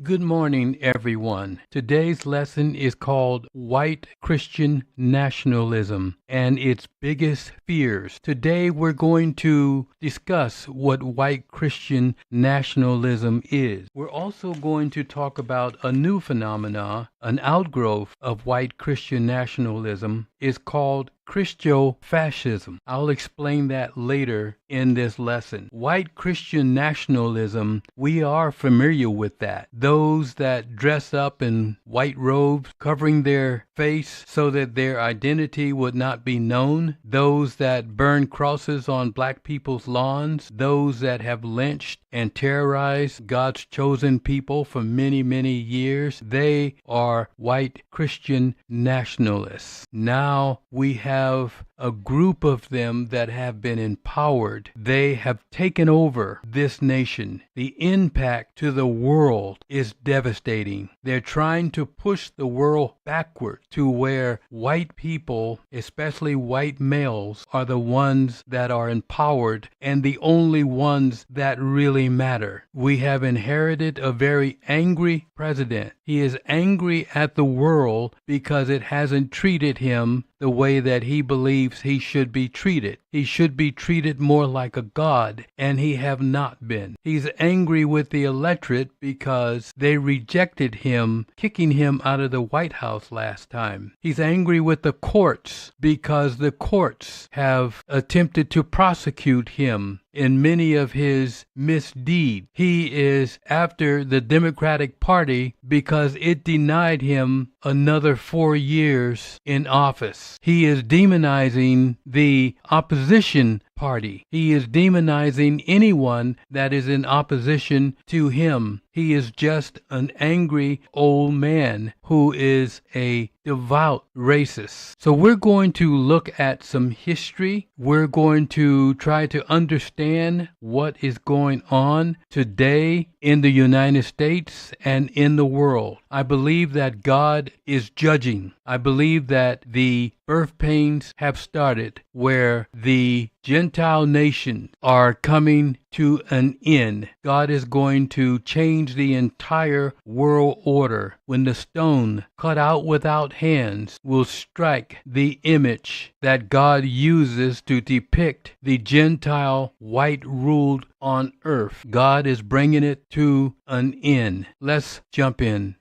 Good morning, everyone. Today's lesson is called White Christian Nationalism and its Biggest Fears. Today we're going to discuss what white Christian nationalism is. We're also going to talk about a new phenomena, an outgrowth of white Christian nationalism, is called Christo-fascism. I'll explain that later in this lesson. White Christian nationalism, we are familiar with that. Those that dress up in white robes, covering their face so that their identity would not be known. Those that burn crosses on black people's lawns. Those that have lynched and terrorized God's chosen people for many, many years. They are white Christian nationalists. Now we have a group of them that have been empowered. They have taken over this nation. The impact to the world is devastating. They're trying to push the world backward to where white people, especially white males, are the ones that are empowered and the only ones that really matter. We have inherited a very angry president. He is angry at the world because it hasn't treated him the way that he believes he should be treated. He should be treated more like a god, and he have not been. He's angry with the electorate because they rejected him, kicking him out of the White House last time. He's angry with the courts because the courts have attempted to prosecute him in many of his misdeeds. He is after the Democratic Party because it denied him another 4 years in office. He is demonizing the opposition party. He is demonizing anyone that is in opposition to him. He is just an angry old man who is a devout racist. So we're going to look at some history. We're going to try to understand what is going on today in the United States and in the world. I believe that God is judging. I believe that the birth pains have started where the Gentile nations are coming to an end. God is going to change the entire world order when the stone cut out without hands will strike the image that God uses to depict the Gentile white ruled on earth. God is bringing it to an end. Let's jump in.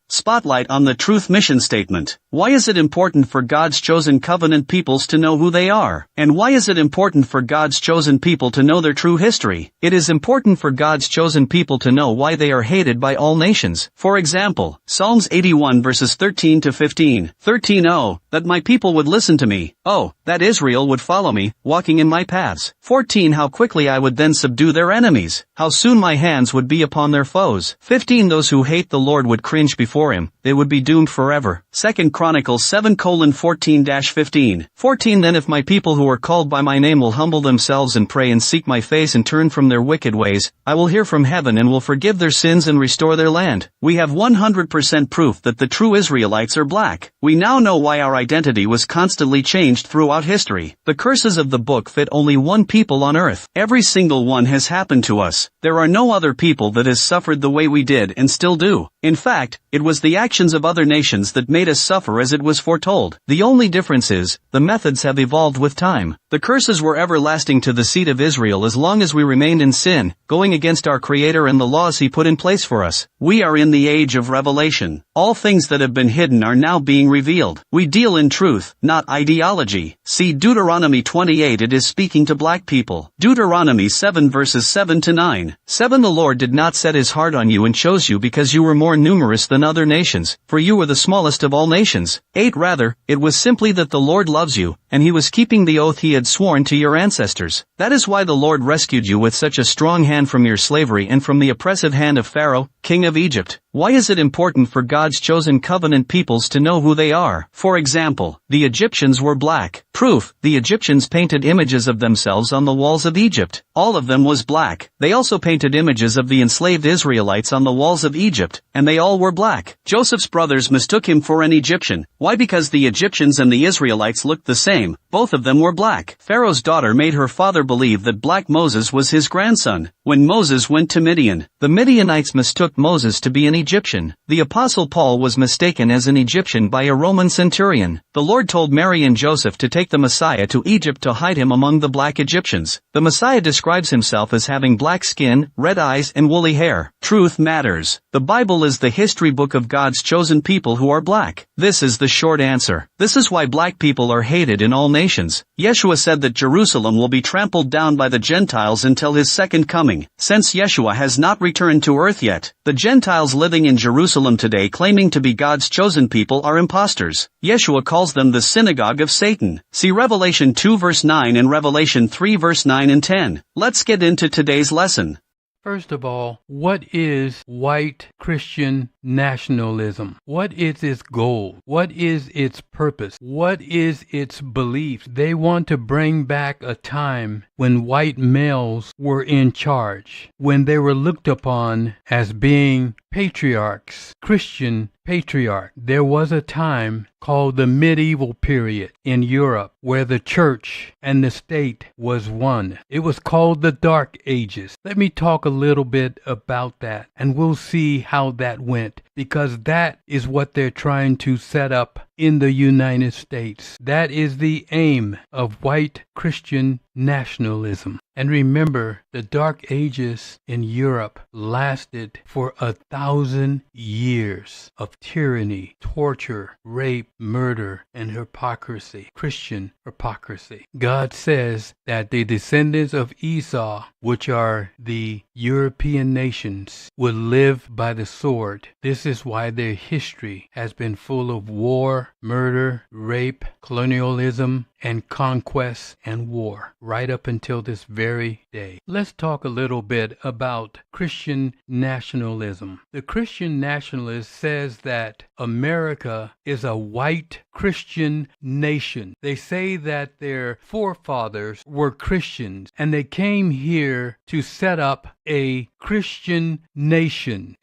Spotlight on the Truth Mission Statement. Why is it important for God's chosen covenant peoples to know who they are? And why is it important for God's chosen people to know their true history? It is important for God's chosen people to know why they are hated by all nations. For example, Psalms 81 verses 13 to 15. 13. Oh, that my people would listen to me. Oh, that Israel would follow me, walking in my paths. 14. How quickly I would then subdue their enemies. How soon my hands would be upon their foes. 15. Those who hate the Lord would cringe before him, they would be doomed forever. 2 Chronicles 7:14-15. 14. Then if my people who are called by my name will humble themselves and pray and seek my face and turn from their wicked ways, I will hear from heaven and will forgive their sins and restore their land. We have 100% proof that the true Israelites are black. We now know why our identity was constantly changed throughout history. The curses of the book fit only one people on earth. Every single one has happened to us. There are no other people that has suffered the way we did and still do. In fact, it was the actions of other nations that made us suffer as it was foretold. The only difference is, the methods have evolved with time. The curses were everlasting to the seed of Israel as long as we remained in sin, going against our Creator and the laws He put in place for us. We are in the age of revelation. All things that have been hidden are now being revealed. We deal in truth, not ideology. See Deuteronomy 28. It is speaking to black people. Deuteronomy 7 verses 7-9. 7. The Lord did not set His heart on you and chose you because you were more numerous than other nations, for you were the smallest of all nations. 8. Rather, it was simply that the Lord loves you, and He was keeping the oath He had sworn to your ancestors. That is why the Lord rescued you with such a strong hand from your slavery and from the oppressive hand of Pharaoh, king of Egypt. Why is it important for God's chosen covenant peoples to know who they are? For example, the Egyptians were black. Proof: the Egyptians painted images of themselves on the walls of Egypt. All of them was black. They also painted images of the enslaved Israelites on the walls of Egypt, and they all were black. Joseph's brothers mistook him for an Egyptian. Why? Because the Egyptians and the Israelites looked the same. Both of them were black. Pharaoh's daughter made her father believe that black Moses was his grandson. When Moses went to Midian, the Midianites mistook Moses to be an Egyptian. The Apostle Paul was mistaken as an Egyptian by a Roman centurion. The Lord told Mary and Joseph to take the Messiah to Egypt to hide him among the black Egyptians. The Messiah describes himself as having black skin, red eyes and woolly hair. Truth matters. The Bible is the history book of God's chosen people who are black. This is the short answer. This is why black people are hated in all nations. Yeshua said that Jerusalem will be trampled down by the Gentiles until his second coming. Since Yeshua has not returned to earth yet, the Gentiles living in Jerusalem today claiming to be God's chosen people are imposters. Yeshua calls them the synagogue of Satan. See Revelation 2 verse 9 and Revelation 3 verse 9 and 10. Let's get into today's lesson. First of all, what is white Christian nationalism? What is its goal? What is its purpose? What is its belief? They want to bring back a time when white males were in charge, when they were looked upon as being patriarchs, Christian patriarch. There was a time called the medieval period in Europe where the church and the state was one. It was called the Dark Ages. Let me talk a little bit about that and we'll see how that went, because that is what they're trying to set up in the United States. That is the aim of white Christian nationalism. And remember, the Dark Ages in Europe lasted for 1,000 years of tyranny, torture, rape, murder, and hypocrisy, Christian hypocrisy. God says that the descendants of Esau, which are the European nations, will live by the sword. This is why their history has been full of war, murder, rape, colonialism, and conquest and war, right up until this very day. Let's talk a little bit about Christian nationalism. The Christian nationalist says that America is a white Christian nation. They say that their forefathers were Christians and they came here to set up a Christian nation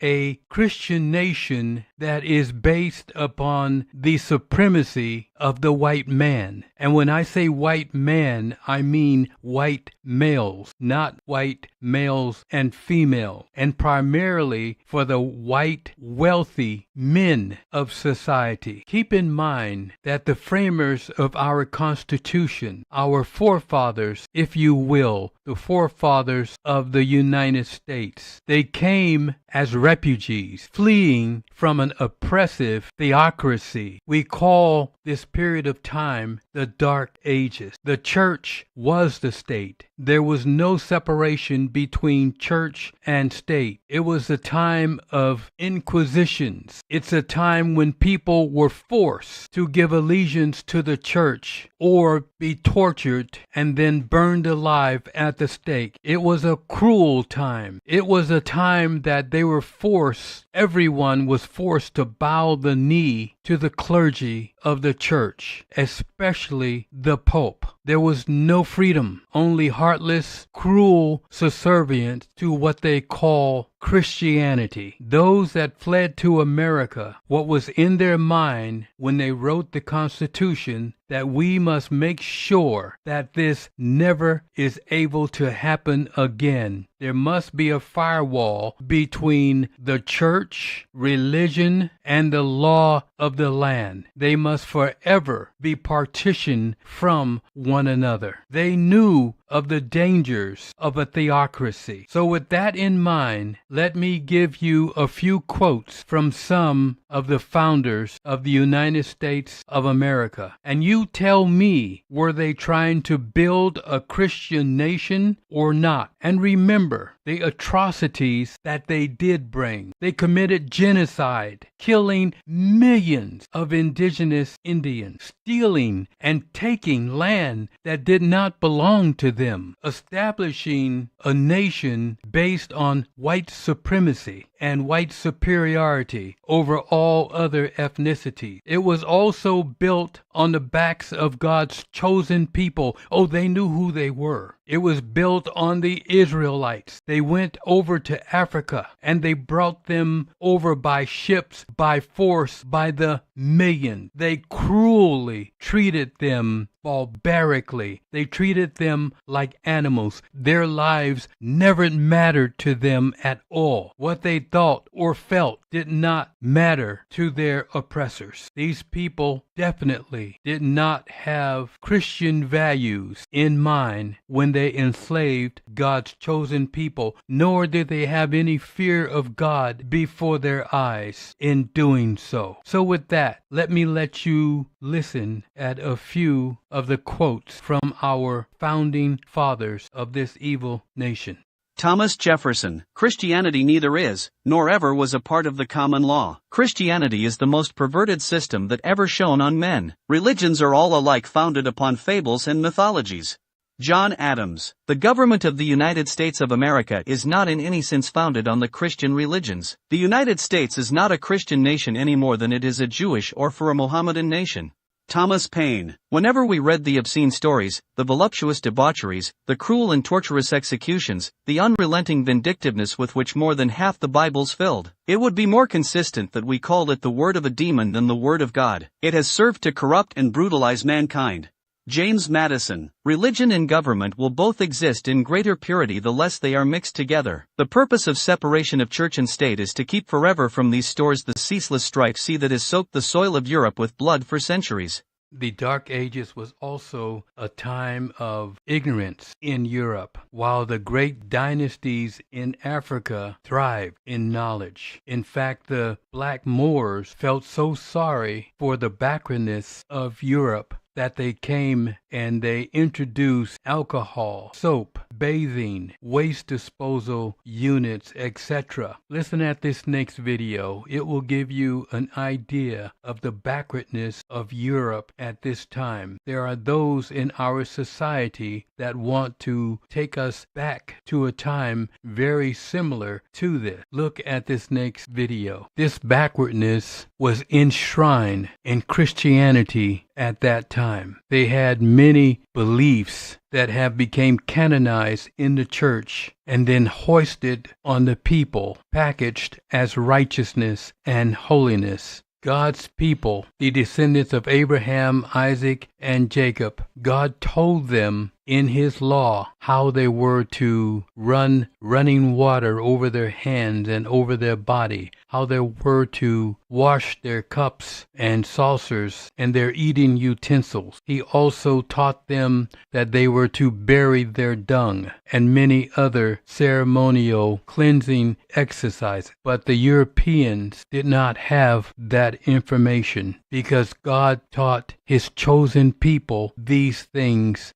that is based upon the supremacy of the white man. And when I say white man, I mean white males, not white males and female, and primarily for the white wealthy men of society. Keep in mind that the framers of our Constitution, our forefathers, if you will, the forefathers of the United States, they came as refugees, fleeing from an oppressive theocracy. We call this period of time the Dark Ages. The church was the state. There was no separation between church and state. It was a time of inquisitions. It's a time when people were forced to give allegiance to the church or be tortured and then burned alive at the stake. It was a cruel time. It was a time that they were forced, everyone was forced to bow the knee to the clergy of the church, especially the Pope. There was no freedom, only heartless, cruel subservience to what they call Christianity. Those that fled to America, what was in their mind when they wrote the Constitution, that we must make sure that this never is able to happen again. There must be a firewall between the church, religion, and the law of the land. They must forever be partitioned from one another. They knew of the dangers of a theocracy. So with that in mind, let me give you a few quotes from some of the founders of the United States of America. And you tell me, were they trying to build a Christian nation or not? And remember the atrocities that they did bring. They committed genocide, killing millions of indigenous Indians, stealing and taking land that did not belong to them, establishing a nation based on white supremacy and white superiority over all other ethnicities. It was also built on the backs of God's chosen people. Oh, they knew who they were. It was built on the Israelites. They went over to Africa and they brought them over by ships, by force, by the million. They cruelly treated them barbarically. They treated them like animals. Their lives never mattered to them at all. What they thought or felt did not matter to their oppressors. These people definitely did not have Christian values in mind when they enslaved God's chosen people, nor did they have any fear of God before their eyes in doing so. So with that, let me let you listen at a few of the quotes from our founding fathers of this evil nation. Thomas Jefferson, Christianity neither is, nor ever was a part of the common law. Christianity is the most perverted system that ever shone on men. Religions are all alike, founded upon fables and mythologies. John Adams, the government of the United States of America is not in any sense founded on the Christian religions. The United States is not a Christian nation any more than it is a Jewish or for a Mohammedan nation. Thomas Paine, whenever we read the obscene stories, the voluptuous debaucheries, the cruel and torturous executions, the unrelenting vindictiveness with which more than half the Bible's filled, it would be more consistent that we called it the word of a demon than the word of God. It has served to corrupt and brutalize mankind. James Madison, religion and government will both exist in greater purity the less they are mixed together. The purpose of separation of church and state is to keep forever from these stores the ceaseless strife that has soaked the soil of Europe with blood for centuries. The Dark Ages was also a time of ignorance in Europe, while the great dynasties in Africa thrived in knowledge. In fact, the Black Moors felt so sorry for the backwardness of Europe that they came and they introduced alcohol, soap, bathing, waste disposal units, etc. Listen at this next video. It will give you an idea of the backwardness of Europe at this time. There are those in our society that want to take us back to a time very similar to this. Look at this next video. This backwardness was enshrined in Christianity at that time. They had many beliefs that have become canonized in the church and then hoisted on the people, packaged as righteousness and holiness. God's people, the descendants of Abraham, Isaac, and Jacob, God told them in his law how they were to run running water over their hands and over their body, how they were to wash their cups and saucers and their eating utensils. He also taught them that they were to bury their dung and many other ceremonial cleansing exercises. But the Europeans did not have that information because God taught his chosen people these things.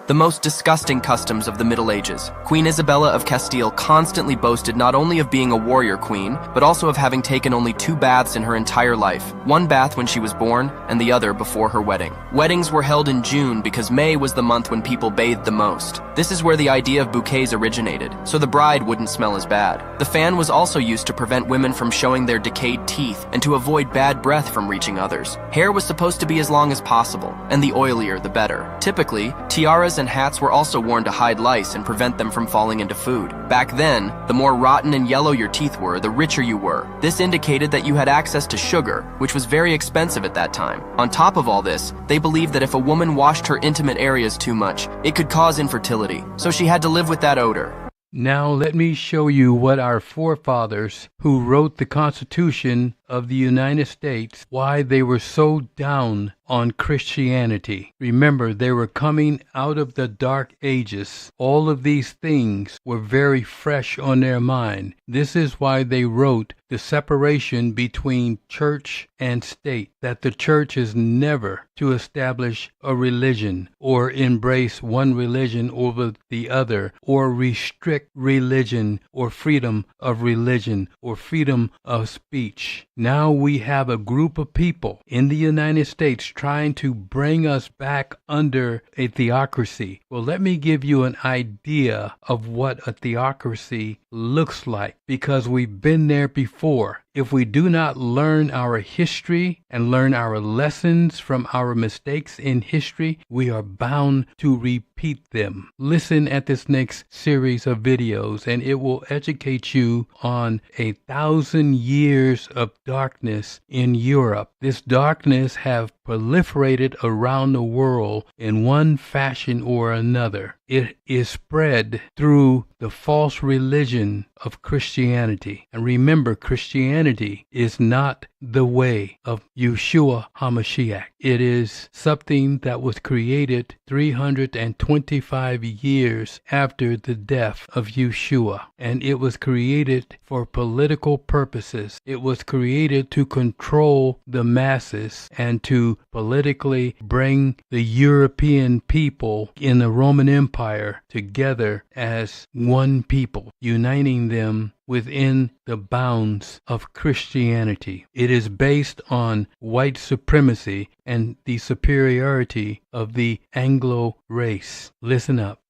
The most disgusting customs of the Middle Ages. Queen Isabella of Castile constantly boasted not only of being a warrior queen, but also of having taken only 2 baths in her entire life. 1 bath when she was born, and the other before her wedding. Weddings were held in June because May was the month when people bathed the most. This is where the idea of bouquets originated, so the bride wouldn't smell as bad. The fan was also used to prevent women from showing their decayed teeth and to avoid bad breath from reaching others. Hair was supposed to be as long as possible, and the oilier the better. Typically, tiaras and hats were also worn to hide lice and prevent them from falling into food. Back then, the more rotten and yellow your teeth were, the richer you were. This indicated that you had access to sugar, which was very expensive at that time. On top of all this, they believed that if a woman washed her intimate areas too much, it could cause infertility, so she had to live with that odor. Now let me show you what our forefathers who wrote the Constitution of the United States, why they were so down on Christianity. Remember, they were coming out of the Dark Ages. All of these things were very fresh on their mind. This is why they wrote the separation between church and state, that the church is never to establish a religion or embrace one religion over the other or restrict religion or freedom of religion or freedom of speech. Now we have a group of people in the United States trying to bring us back under a theocracy. Well, let me give you an idea of what a theocracy looks like, because we've been there before. If we do not learn our history and learn our lessons from our mistakes in history, we are bound to repeat them. Listen at this next series of videos, and it will educate you on 1,000 years of darkness in Europe. This darkness have proliferated around the world in one fashion or another. It is spread through the false religion of Christianity. And remember, Christianity is not the way of Yeshua HaMashiach. It is something that was created 325 years after the death of Yeshua. And it was created for political purposes. It was created to control the masses and to politically bring the European people in the Roman Empire together as one people, uniting them within the bounds of Christianity. It is based on white supremacy and the superiority of the Anglo race. Listen up.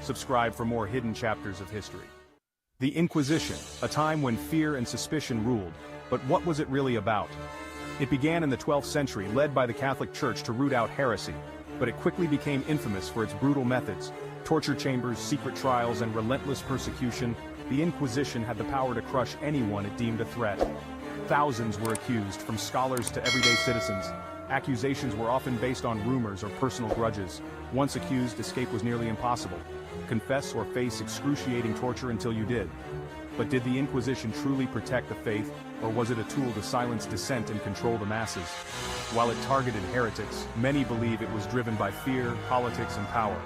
Subscribe for more hidden chapters of history. The Inquisition, a time when fear and suspicion ruled. But what was it really about? It began in the 12th century, led by the Catholic Church to root out heresy, but it quickly became infamous for its brutal methods. Torture chambers, secret trials, and relentless persecution. The Inquisition had the power to crush anyone it deemed a threat. Thousands were accused, from scholars to everyday citizens. Accusations were often based on rumors or personal grudges. Once accused, escape was nearly impossible. Confess or face excruciating torture until you did. But did the Inquisition truly protect the faith, or was it a tool to silence dissent and control the masses? While it targeted heretics, many believe it was driven by fear, politics, and power.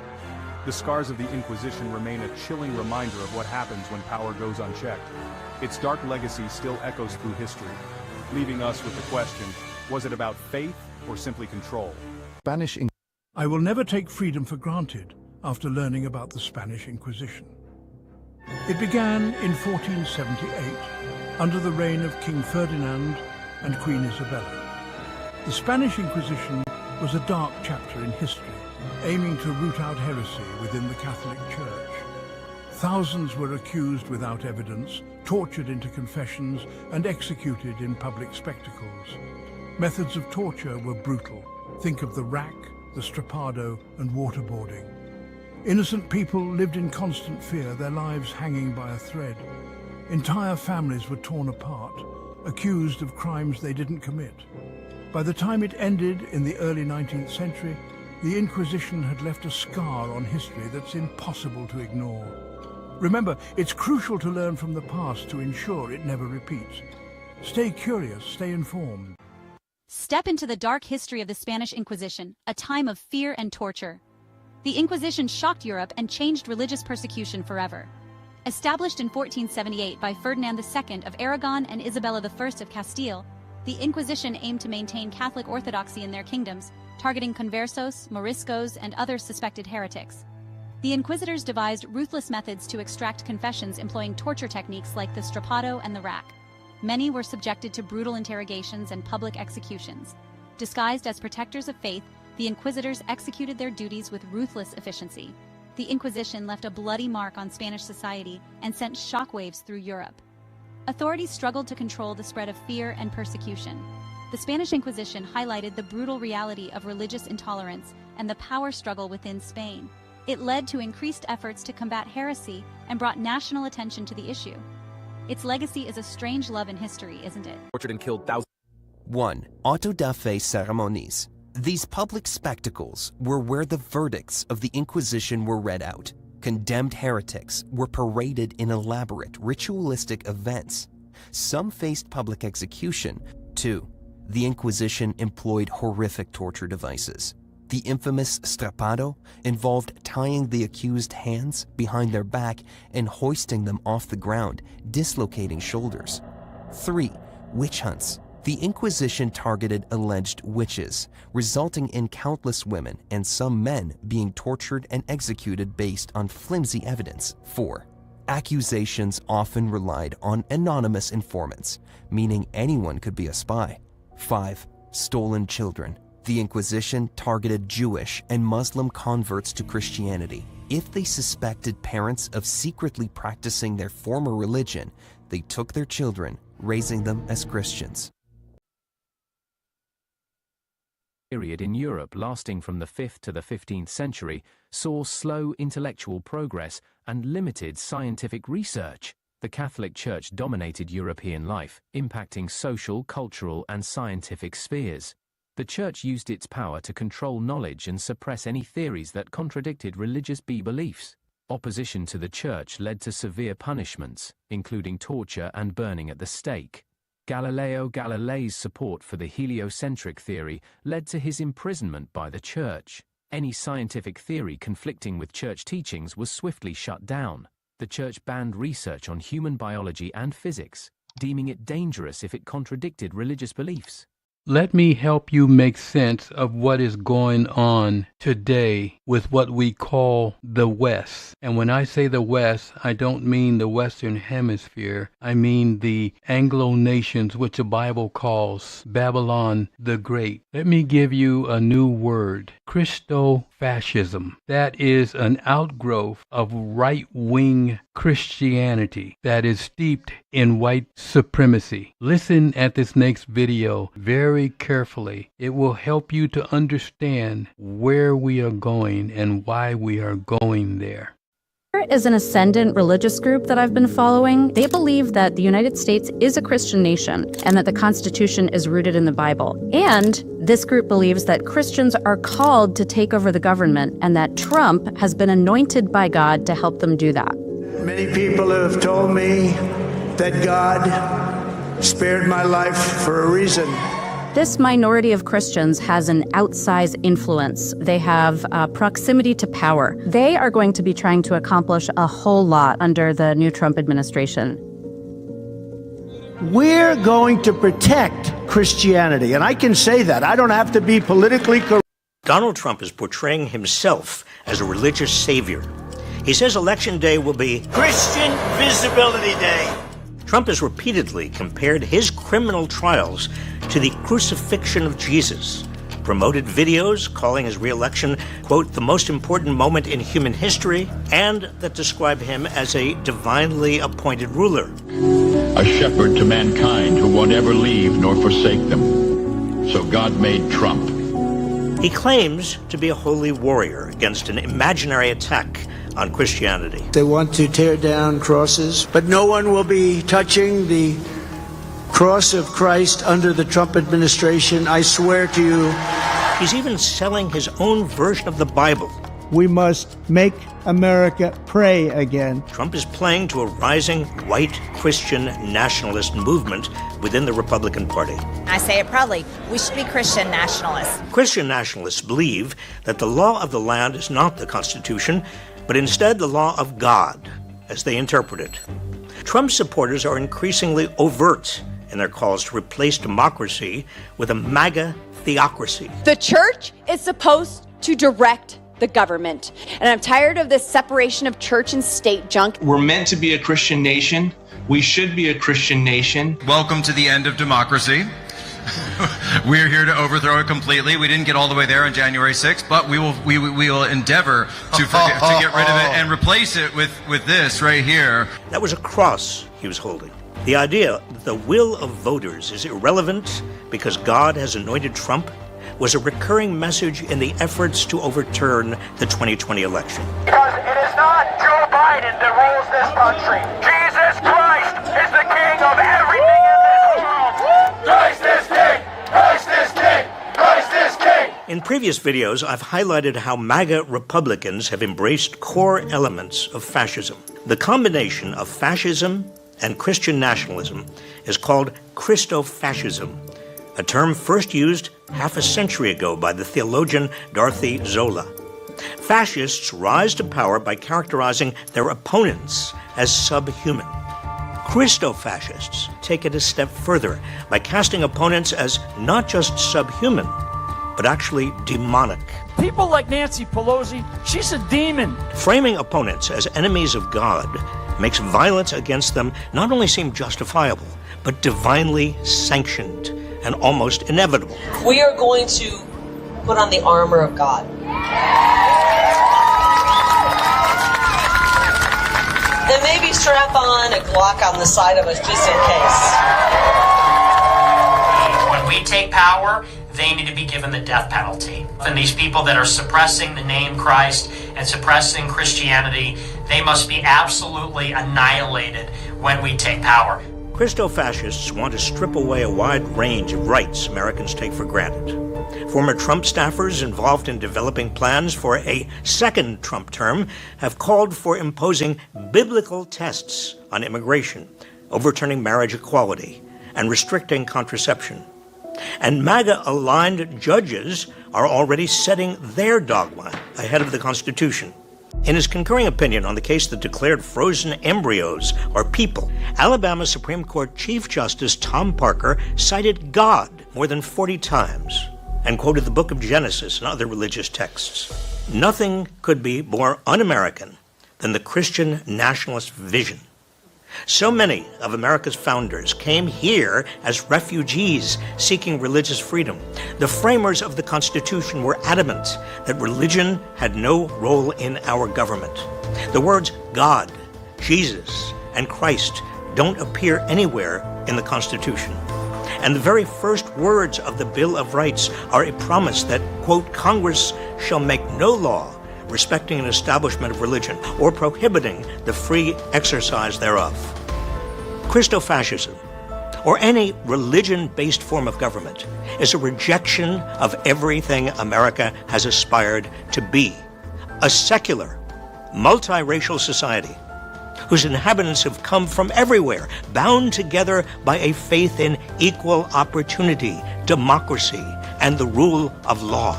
The scars of the Inquisition remain a chilling reminder of what happens when power goes unchecked. Its dark legacy still echoes through history, leaving us with the question, was it about faith or simply control? I will never take freedom for granted after learning about the Spanish Inquisition. It began in 1478 under the reign of King Ferdinand and Queen Isabella. The Spanish Inquisition was a dark chapter in history, aiming to root out heresy within the Catholic Church. Thousands were accused without evidence, tortured into confessions, and executed in public spectacles. Methods of torture were brutal. Think of the rack, the strappado, and waterboarding. Innocent people lived in constant fear, their lives hanging by a thread. Entire families were torn apart, accused of crimes they didn't commit. By the time it ended in the early 19th century, the Inquisition had left a scar on history that's impossible to ignore. Remember, it's crucial to learn from the past to ensure it never repeats. Stay curious, stay informed. Step into the dark history of the Spanish Inquisition, a time of fear and torture. The Inquisition shocked Europe and changed religious persecution forever. Established in 1478 by Ferdinand II of Aragon and Isabella I of Castile, the Inquisition aimed to maintain Catholic orthodoxy in their kingdoms, targeting conversos, moriscos, and other suspected heretics. The inquisitors devised ruthless methods to extract confessions employing torture techniques like the strappado and the rack. Many were subjected to brutal interrogations and public executions. Disguised as protectors of faith, the inquisitors executed their duties with ruthless efficiency. The Inquisition left a bloody mark on Spanish society and sent shockwaves through Europe. Authorities struggled to control the spread of fear and persecution. The Spanish Inquisition highlighted the brutal reality of religious intolerance and the power struggle within Spain. It led to increased efforts to combat heresy and brought national attention to the issue. Its legacy is a strange love in history, isn't it? Tortured and killed thousands. 1. Auto da fe ceremonies. These public spectacles were where the verdicts of the Inquisition were read out. Condemned heretics were paraded in elaborate ritualistic events. Some faced public execution. 2. The Inquisition employed horrific torture devices. The infamous strappado involved tying the accused hands behind their back and hoisting them off the ground, dislocating shoulders. 3. Witch hunts. The Inquisition targeted alleged witches, resulting in countless women and some men being tortured and executed based on flimsy evidence. 4. Accusations often relied on anonymous informants, meaning anyone could be a spy. 5. Stolen children. The Inquisition targeted Jewish and Muslim converts to Christianity. If they suspected parents of secretly practicing their former religion, they took their children, raising them as Christians. Period in Europe lasting from the 5th to the 15th century saw slow intellectual progress and limited scientific research. The Catholic Church dominated European life, impacting social, cultural, and scientific spheres. The Church used its power to control knowledge and suppress any theories that contradicted religious beliefs. Opposition to the Church led to severe punishments, including torture and burning at the stake. Galileo Galilei's support for the heliocentric theory led to his imprisonment by the Church. Any scientific theory conflicting with Church teachings was swiftly shut down. The Church banned research on human biology and physics, deeming it dangerous if it contradicted religious beliefs. Let me help you make sense of what is going on today with what we call the West. And when I say the West, I don't mean the Western Hemisphere. I mean the Anglo nations, which the Bible calls Babylon the Great. Let me give you a new word, Christo-fascism. That is an outgrowth of right-wing Christianity that is steeped in white supremacy. Listen at this next video very carefully. It will help you to understand where we are going and why we are going there. There is an ascendant religious group that I've been following. They believe that the United States is a Christian nation and that the Constitution is rooted in the Bible. And this group believes that Christians are called to take over the government and that Trump has been anointed by God to help them do that. Many people have told me that God spared my life for a reason. This minority of Christians has an outsized influence. They have proximity to power. They are going to be trying to accomplish a whole lot under the new Trump administration. We're going to protect Christianity, and I can say that. I don't have to be politically correct. Donald Trump is portraying himself as a religious savior. He says Election Day will be Christian Visibility Day. Trump has repeatedly compared his criminal trials to the crucifixion of Jesus, promoted videos calling his re-election, quote, the most important moment in human history, and that describe him as a divinely appointed ruler. A shepherd to mankind who won't ever leave nor forsake them. So God made Trump. He claims to be a holy warrior against an imaginary attack on Christianity. They want to tear down crosses, but no one will be touching the cross of Christ under the Trump administration. I swear to you. He's even selling his own version of the Bible. We must make America pray again. Trump is playing to a rising white Christian nationalist movement within the Republican Party. I say it proudly, we should be Christian nationalists. Christian nationalists believe that the law of the land is not the Constitution, but instead the law of God, as they interpret it. Trump's supporters are increasingly overt in their calls to replace democracy with a MAGA theocracy. The church is supposed to direct the government, and I'm tired of this separation of church and state junk. We're meant to be a Christian nation. We should be a Christian nation. Welcome to the end of democracy. We're here to overthrow it completely. We didn't get all the way there on January 6th, but we will endeavor to get rid of it and replace it with this right here. That was a cross he was holding. The idea that the will of voters is irrelevant because God has anointed Trump was a recurring message in the efforts to overturn the 2020 election. Because it is not Joe Biden that rules this country. Jesus Christ is the king of everything in this world. Christ is king! Christ is king! Christ is king! In previous videos, I've highlighted how MAGA Republicans have embraced core elements of fascism. The combination of fascism and Christian nationalism is called Christo-fascism, a term first used half a century ago by the theologian Dorothy Zola. Fascists rise to power by characterizing their opponents as subhuman. Christo-fascists take it a step further by casting opponents as not just subhuman, but actually demonic. People like Nancy Pelosi, she's a demon. Framing opponents as enemies of God makes violence against them not only seem justifiable, but divinely sanctioned and almost inevitable. We are going to put on the armor of God. And maybe strap on a Glock on the side of us just in case. When we take power, they need to be given the death penalty. And these people that are suppressing the name Christ and suppressing Christianity, they must be absolutely annihilated when we take power. Christo-fascists want to strip away a wide range of rights Americans take for granted. Former Trump staffers involved in developing plans for a second Trump term have called for imposing biblical tests on immigration, overturning marriage equality, and restricting contraception. And MAGA-aligned judges are already setting their dogma ahead of the Constitution. In his concurring opinion on the case that declared frozen embryos are people, Alabama Supreme Court Chief Justice Tom Parker cited God more than 40 times and quoted the book of Genesis and other religious texts. Nothing could be more un-American than the Christian nationalist vision. So many of America's founders came here as refugees seeking religious freedom. The framers of the Constitution were adamant that religion had no role in our government. The words God, Jesus, and Christ don't appear anywhere in the Constitution. And the very first words of the Bill of Rights are a promise that, quote, Congress shall make no law respecting an establishment of religion or prohibiting the free exercise thereof. Christo-fascism, or any religion-based form of government, is a rejection of everything America has aspired to be. A secular, multiracial society whose inhabitants have come from everywhere, bound together by a faith in equal opportunity, democracy, and the rule of law.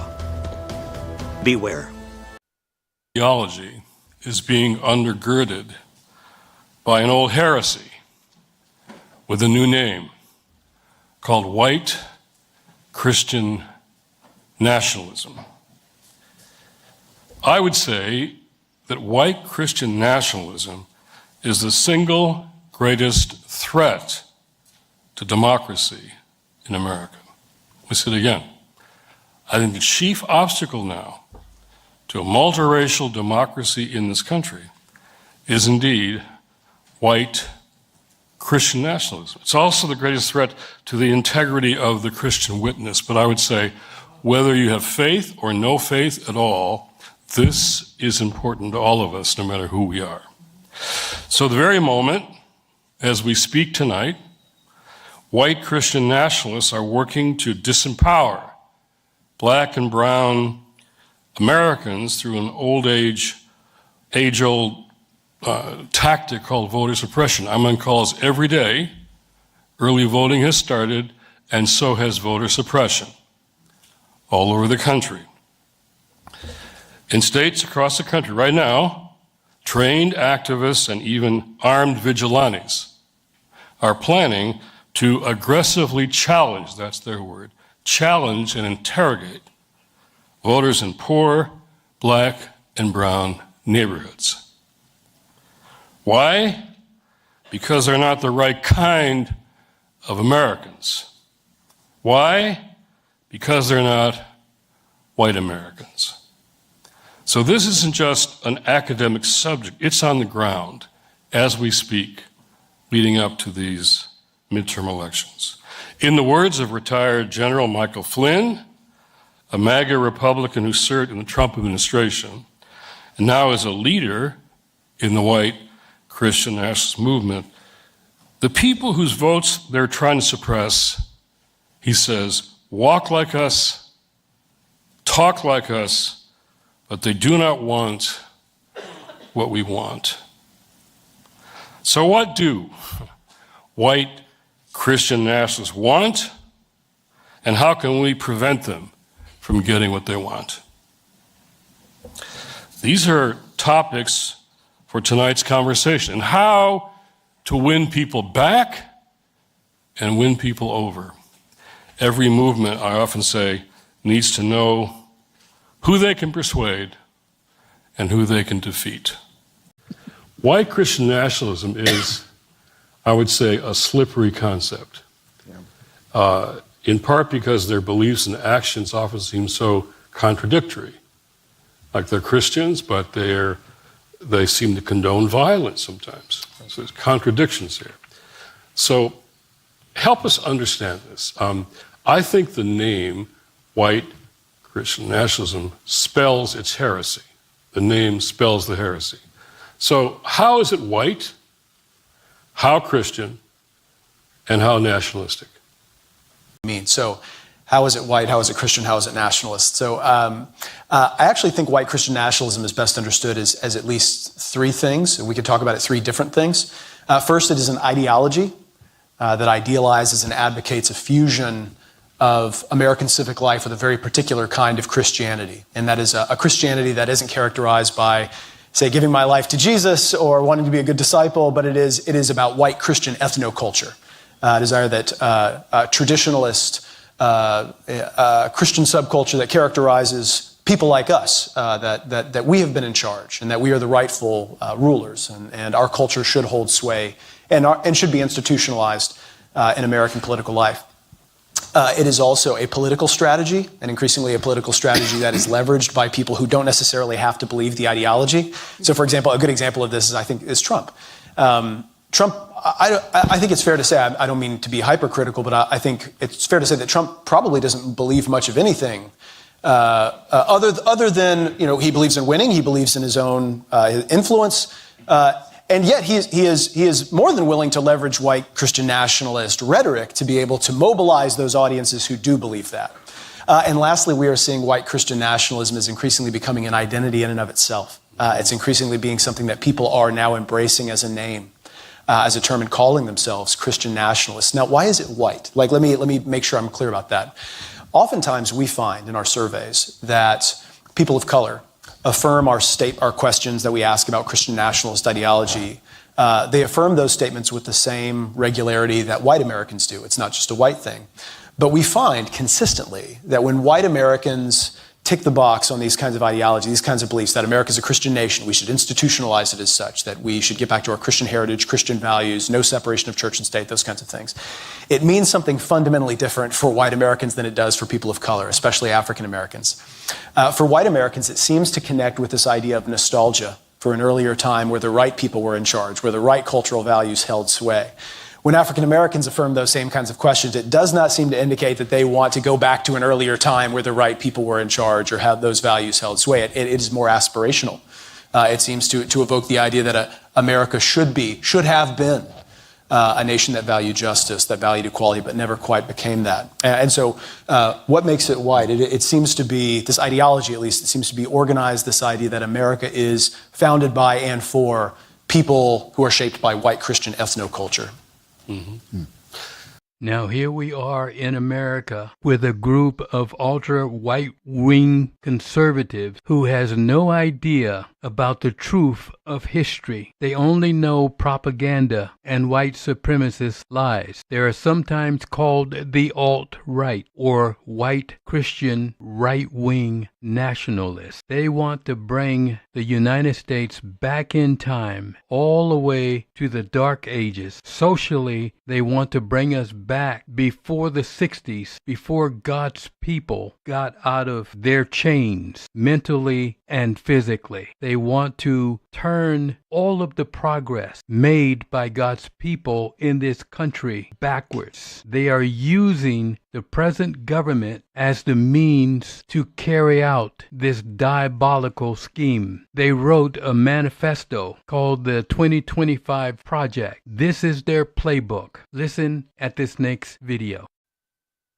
Beware. Theology is being undergirded by an old heresy with a new name called white Christian nationalism. I would say that white Christian nationalism is the single greatest threat to democracy in America. Let me say it again. I think the chief obstacle now to a multiracial democracy in this country is indeed white Christian nationalism. It's also the greatest threat to the integrity of the Christian witness. But I would say, whether you have faith or no faith at all, this is important to all of us, no matter who we are. So the very moment, as we speak tonight, white Christian nationalists are working to disempower black and brown Americans through an age-old tactic called voter suppression. I'm on calls every day. Early voting has started, and so has voter suppression all over the country. In states across the country right now, trained activists and even armed vigilantes are planning to aggressively challenge, that's their word, challenge and interrogate voters in poor, black, and brown neighborhoods. Why? Because they're not the right kind of Americans. Why? Because they're not white Americans. So this isn't just an academic subject, it's on the ground as we speak, leading up to these midterm elections. In the words of retired General Michael Flynn, a MAGA Republican who served in the Trump administration, and now is a leader in the white Christian nationalist movement, the people whose votes they're trying to suppress, he says, walk like us, talk like us, but they do not want what we want. So what do white Christian nationalists want, and how can we prevent them from getting what they want? These are topics for tonight's conversation, and how to win people back and win people over. Every movement, I often say, needs to know who they can persuade and who they can defeat. White Christian nationalism is, I would say, a slippery concept. in part because their beliefs and actions often seem so contradictory. Like they're Christians, but they seem to condone violence sometimes. So there's contradictions here. So help us understand this. I think the name white Christian nationalism spells its heresy. The name spells the heresy. So how is it white, how Christian, and how nationalistic? So how is it white, how is it Christian, how is it nationalist? So I actually think white Christian nationalism is best understood as at least three things. We could talk about it three different things. First, it is an ideology that idealizes and advocates a fusion of American civic life with a very particular kind of Christianity. And that is a Christianity that isn't characterized by, say, giving my life to Jesus or wanting to be a good disciple, but it is about white Christian ethnoculture. A desire that traditionalist Christian subculture that characterizes people like us, that we have been in charge and that we are the rightful rulers, and our culture should hold sway and should be institutionalized in American political life. It is also a political strategy, and increasingly a political strategy that is leveraged by people who don't necessarily have to believe the ideology. So, for example, a good example of this is Trump. Trump, I think it's fair to say, I don't mean to be hypercritical, but I think it's fair to say that Trump probably doesn't believe much of anything other than, he believes in winning, he believes in his own influence, and yet he is more than willing to leverage white Christian nationalist rhetoric to be able to mobilize those audiences who do believe that. And lastly, we are seeing white Christian nationalism is increasingly becoming an identity in and of itself. It's increasingly being something that people are now embracing as a name. As a term, and calling themselves Christian nationalists. Now, why is it white? Let me make sure I'm clear about that. Oftentimes, we find in our surveys that people of color affirm our questions that we ask about Christian nationalist ideology. They affirm those statements with the same regularity that white Americans do. It's not just a white thing. But we find consistently that when white Americans tick the box on these kinds of ideology, these kinds of beliefs, that America is a Christian nation, we should institutionalize it as such, that we should get back to our Christian heritage, Christian values, no separation of church and state, those kinds of things. It means something fundamentally different for white Americans than it does for people of color, especially African Americans. For white Americans, it seems to connect with this idea of nostalgia for an earlier time where the right people were in charge, where the right cultural values held sway. When African Americans affirm those same kinds of questions, it does not seem to indicate that they want to go back to an earlier time where the right people were in charge or have those values held sway. It is more aspirational. It seems to evoke the idea that America should have been a nation that valued justice, that valued equality, but never quite became that. And so what makes it white? It seems to be, this ideology at least, it seems to be organized, this idea that America is founded by and for people who are shaped by white Christian ethnoculture. Mm-hmm. Now here we are in America with a group of ultra-right-wing conservatives who has no idea about the truth of history. They only know propaganda and white supremacist lies. They are sometimes called the alt-right or white Christian right-wing nationalists. They want to bring the United States back in time, all the way to the Dark Ages. Socially, they want to bring us back before the 60s, before God's people got out of their chains, mentally and physically. They want to turn all of the progress made by God's people in this country backwards. They are using the present government as the means to carry out this diabolical scheme. They wrote a manifesto called the 2025 Project. This is their playbook. Listen at this next video.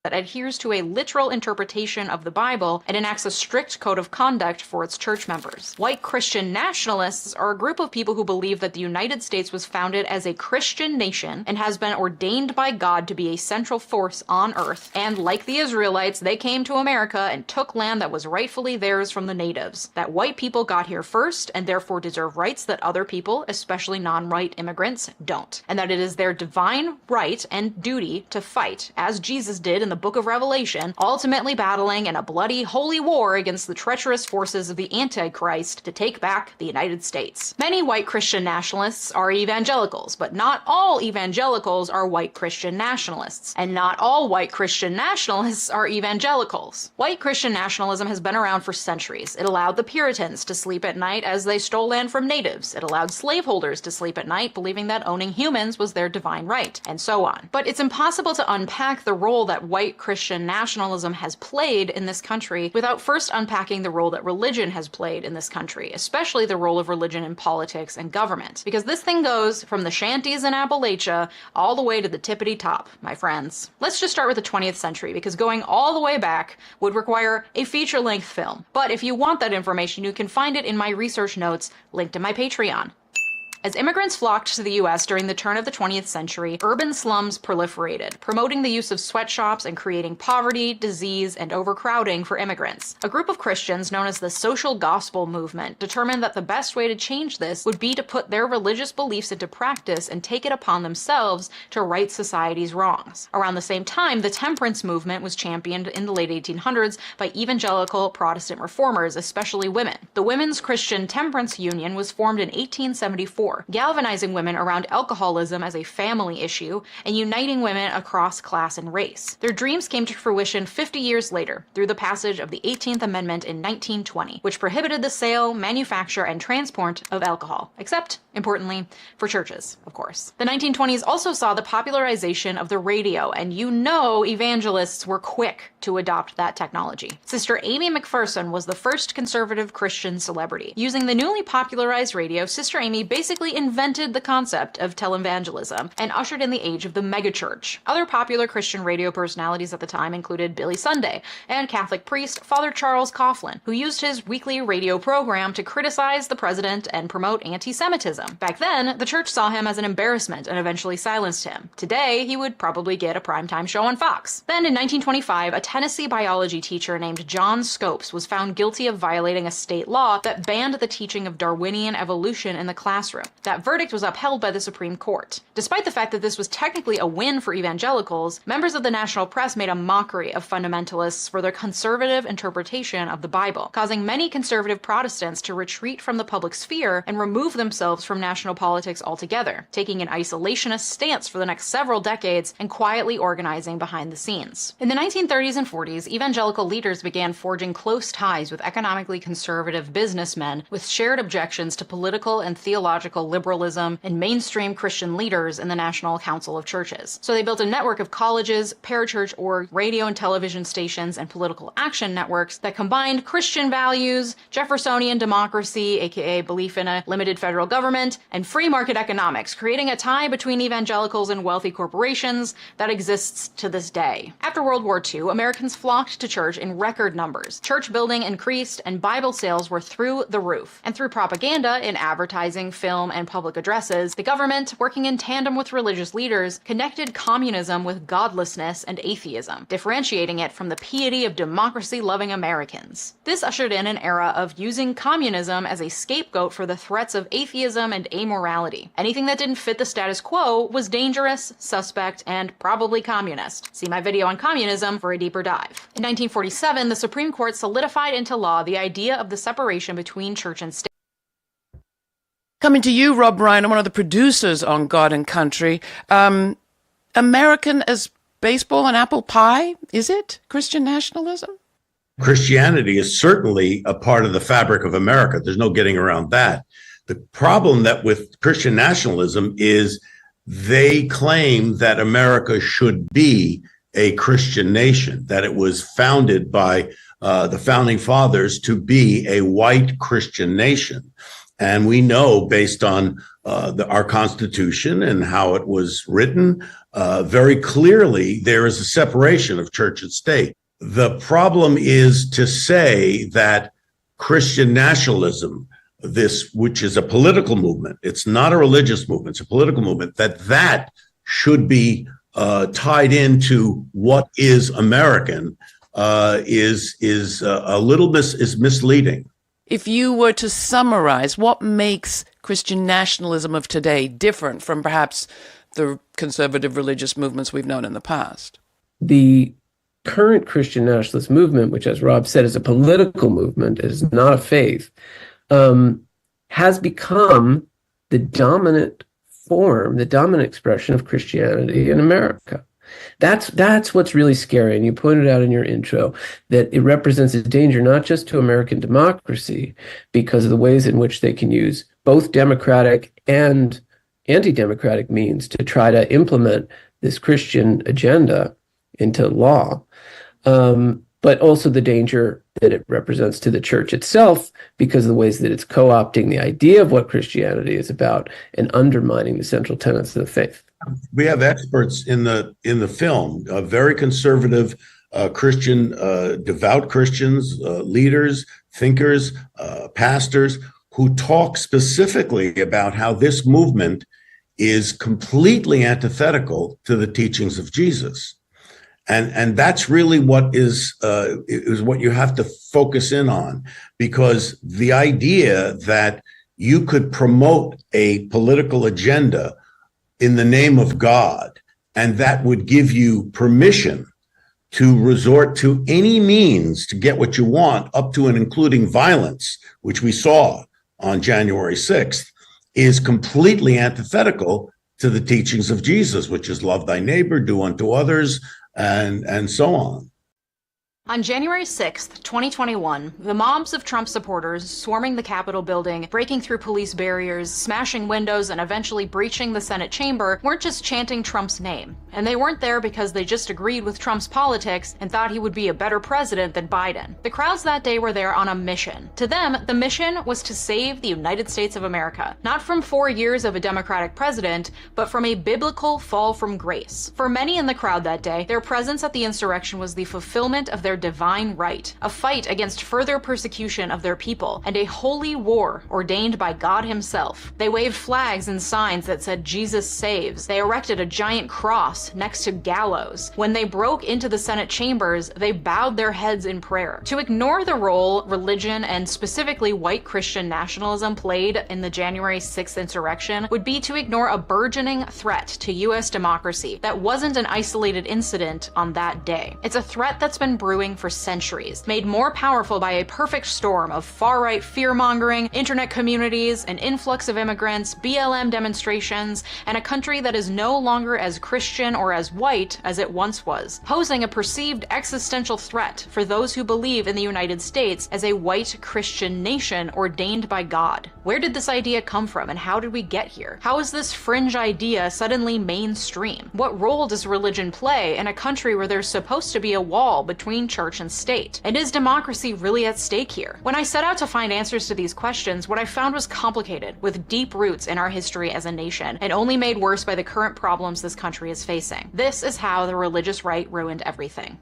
That adheres to a literal interpretation of the Bible and enacts a strict code of conduct for its church members. White Christian nationalists are a group of people who believe that the United States was founded as a Christian nation and has been ordained by God to be a central force on earth. And like the Israelites, they came to America and took land that was rightfully theirs from the natives. That white people got here first and therefore deserve rights that other people, especially non-white immigrants, don't. And that it is their divine right and duty to fight, as Jesus did in the the book of Revelation, ultimately battling in a bloody holy war against the treacherous forces of the Antichrist to take back the United States. Many white Christian nationalists are evangelicals, but not all evangelicals are white Christian nationalists, and not all white Christian nationalists are evangelicals. White Christian nationalism has been around for centuries. It allowed the Puritans to sleep at night as they stole land from natives. It allowed slaveholders to sleep at night, believing that owning humans was their divine right, and so on. But it's impossible to unpack the role that white Christian nationalism has played in this country without first unpacking the role that religion has played in this country, especially the role of religion in politics and government. Because this thing goes from the shanties in Appalachia all the way to the tippity top, my friends. Let's just start with the 20th century, because going all the way back would require a feature-length film. But if you want that information, you can find it in my research notes linked in my Patreon. As immigrants flocked to the U.S. during the turn of the 20th century, urban slums proliferated, promoting the use of sweatshops and creating poverty, disease, and overcrowding for immigrants. A group of Christians known as the Social Gospel Movement determined that the best way to change this would be to put their religious beliefs into practice and take it upon themselves to right society's wrongs. Around the same time, the temperance movement was championed in the late 1800s by evangelical Protestant reformers, especially women. The Women's Christian Temperance Union was formed in 1874. Galvanizing women around alcoholism as a family issue and uniting women across class and race. Their dreams came to fruition 50 years later through the passage of the 18th Amendment in 1920, which prohibited the sale, manufacture, and transport of alcohol, except, importantly, for churches, of course. The 1920s also saw the popularization of the radio, and you know evangelists were quick to adopt that technology. Sister Amy McPherson was the first conservative Christian celebrity. Using the newly popularized radio, Sister Amy basically invented the concept of televangelism and ushered in the age of the megachurch. Other popular Christian radio personalities at the time included Billy Sunday and Catholic priest Father Charles Coughlin, who used his weekly radio program to criticize the president and promote anti-Semitism. Back then, the church saw him as an embarrassment and eventually silenced him. Today, he would probably get a primetime show on Fox. Then in 1925, a Tennessee biology teacher named John Scopes was found guilty of violating a state law that banned the teaching of Darwinian evolution in the classroom. That verdict was upheld by the Supreme Court. Despite the fact that this was technically a win for evangelicals, members of the national press made a mockery of fundamentalists for their conservative interpretation of the Bible, causing many conservative Protestants to retreat from the public sphere and remove themselves from national politics altogether, taking an isolationist stance for the next several decades and quietly organizing behind the scenes. In the 1930s and 40s, evangelical leaders began forging close ties with economically conservative businessmen with shared objections to political and theological liberalism and mainstream Christian leaders in the National Council of Churches. So they built a network of colleges, parachurch org, radio and television stations, and political action networks that combined Christian values, Jeffersonian democracy, aka belief in a limited federal government, and free market economics, creating a tie between evangelicals and wealthy corporations that exists to this day. After World War II, Americans flocked to church in record numbers. Church building increased and Bible sales were through the roof. And through propaganda in advertising, film, and public addresses, the government, working in tandem with religious leaders, connected communism with godlessness and atheism, differentiating it from the piety of democracy-loving Americans. This ushered in an era of using communism as a scapegoat for the threats of atheism and amorality. Anything that didn't fit the status quo was dangerous, suspect, and probably communist. See my video on communism for a deeper dive. In 1947, the Supreme Court solidified into law the idea of the separation between church and state. Coming to you, Rob Ryan, I'm one of the producers on God and Country. American as baseball and apple pie, is it? Christian nationalism? Christianity is certainly a part of the fabric of America. There's no getting around that. The problem that with Christian nationalism is they claim that America should be a Christian nation, that it was founded by the founding fathers to be a white Christian nation. And we know, based on our Constitution and how it was written, very clearly there is a separation of church and state. The problem is to say that Christian nationalism, this, which is a political movement, it's not a religious movement, it's a political movement, that should be tied into what is American, is a little misleading. If you were to summarize, what makes Christian nationalism of today different from perhaps the conservative religious movements we've known in the past? The current Christian nationalist movement, which, as Rob said, is a political movement, it is not a faith, has become the dominant form, the dominant expression of Christianity in America. That's what's really scary. And you pointed out in your intro that it represents a danger not just to American democracy because of the ways in which they can use both democratic and anti-democratic means to try to implement this Christian agenda into law, but also the danger that it represents to the church itself because of the ways that it's co-opting the idea of what Christianity is about and undermining the central tenets of the faith. We have experts in the film, very conservative Christian, devout Christians, leaders, thinkers, pastors, who talk specifically about how this movement is completely antithetical to the teachings of Jesus. And that's really what is what you have to focus in on, because the idea that you could promote a political agenda in the name of God, and that would give you permission to resort to any means to get what you want, up to and including violence, which we saw on January 6th, is completely antithetical to the teachings of Jesus, which is love thy neighbor, do unto others, and so on. On January 6th, 2021, the mobs of Trump supporters swarming the Capitol building, breaking through police barriers, smashing windows, and eventually breaching the Senate chamber weren't just chanting Trump's name. And they weren't there because they just agreed with Trump's politics and thought he would be a better president than Biden. The crowds that day were there on a mission. To them, the mission was to save the United States of America. Not from 4 years of a Democratic president, but from a biblical fall from grace. For many in the crowd that day, their presence at the insurrection was the fulfillment of their divine right, a fight against further persecution of their people, and a holy war ordained by God himself. They waved flags and signs that said Jesus saves. They erected a giant cross next to gallows. When they broke into the Senate chambers, they bowed their heads in prayer. To ignore the role religion and specifically white Christian nationalism played in the January 6th insurrection would be to ignore a burgeoning threat to U.S. democracy that wasn't an isolated incident on that day. It's a threat that's been brewing for centuries, made more powerful by a perfect storm of far-right fear-mongering, internet communities, an influx of immigrants, BLM demonstrations, and a country that is no longer as Christian or as white as it once was, posing a perceived existential threat for those who believe in the United States as a white Christian nation ordained by God. Where did this idea come from, and how did we get here? How is this fringe idea suddenly mainstream? What role does religion play in a country where there's supposed to be a wall between church and state? And is democracy really at stake here? When I set out to find answers to these questions, what I found was complicated, with deep roots in our history as a nation, and only made worse by the current problems this country is facing. This is how the religious right ruined everything.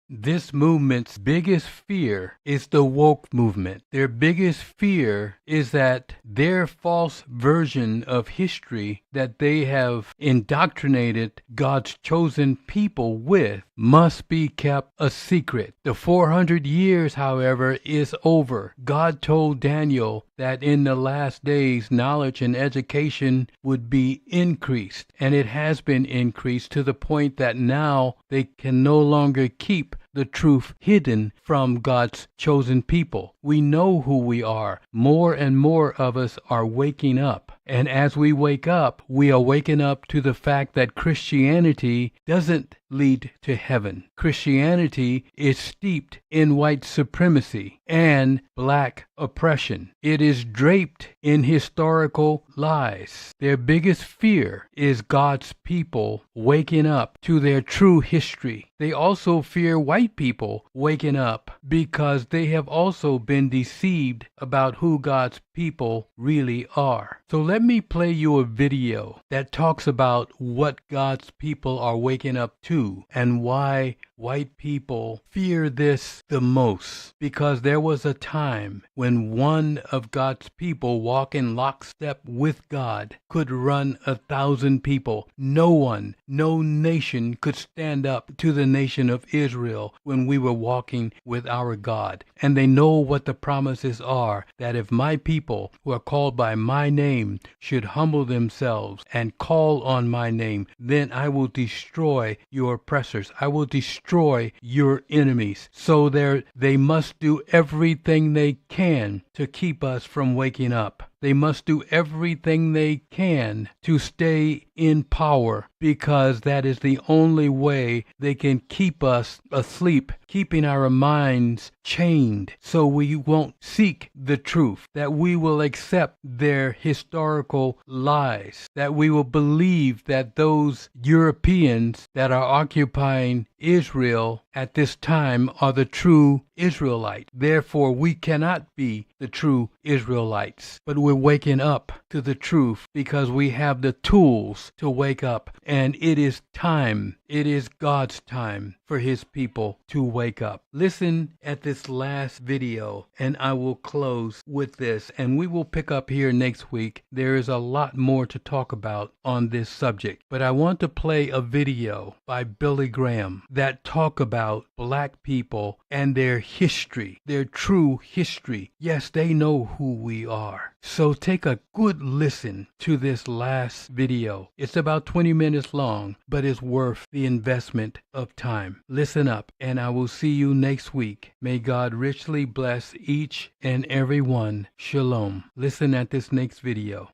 This movement's biggest fear is the woke movement. Their biggest fear is that their false version of history that they have indoctrinated God's chosen people with must be kept a secret. The 400 years, however, is over. God told Daniel that in the last days, knowledge and education would be increased, and it has been increased to the point that now they can no longer keep the truth hidden from God's chosen people. We know who we are. More and more of us are waking up. And as we wake up, we are waking up to the fact that Christianity doesn't lead to heaven. Christianity is steeped in white supremacy and black oppression. It is draped in historical lies. Their biggest fear is God's people waking up to their true history. They also fear white people waking up because they have also been deceived about who God's people really are. So let me play you a video that talks about what God's people are waking up to and why white people fear this the most. Because there was a time when one of God's people walk in lockstep with God could run 1,000 people. No one, no nation could stand up to the nation of Israel when we were walking with our God. And they know what the promises are, that if my people who are called by my name should humble themselves and call on my name, then I will destroy your oppressors. I will destroy destroy your enemies. So they must do everything they can to keep us from waking up. They must do everything they can to stay in power, because that is the only way they can keep us asleep, keeping our minds chained so we won't seek the truth, that we will accept their historical lies, that we will believe that those Europeans that are occupying Israel at this time are the true Israelites. Therefore, we cannot be the true Israelites. But we're waking up to the truth because we have the tools to wake up. And it is time. It is God's time for his people to wake up. Listen at this last video, and I will close with this, and we will pick up here next week. There is a lot more to talk about on this subject, but I want to play a video by Billy Graham that talk about black people and their history, their true history. Yes, they know who we are. So take a good listen to this last video. It's about 20 minutes long, but it's worth the investment of time. Listen up, and I will see you next week. May God richly bless each and every one. Shalom. Listen at this next video.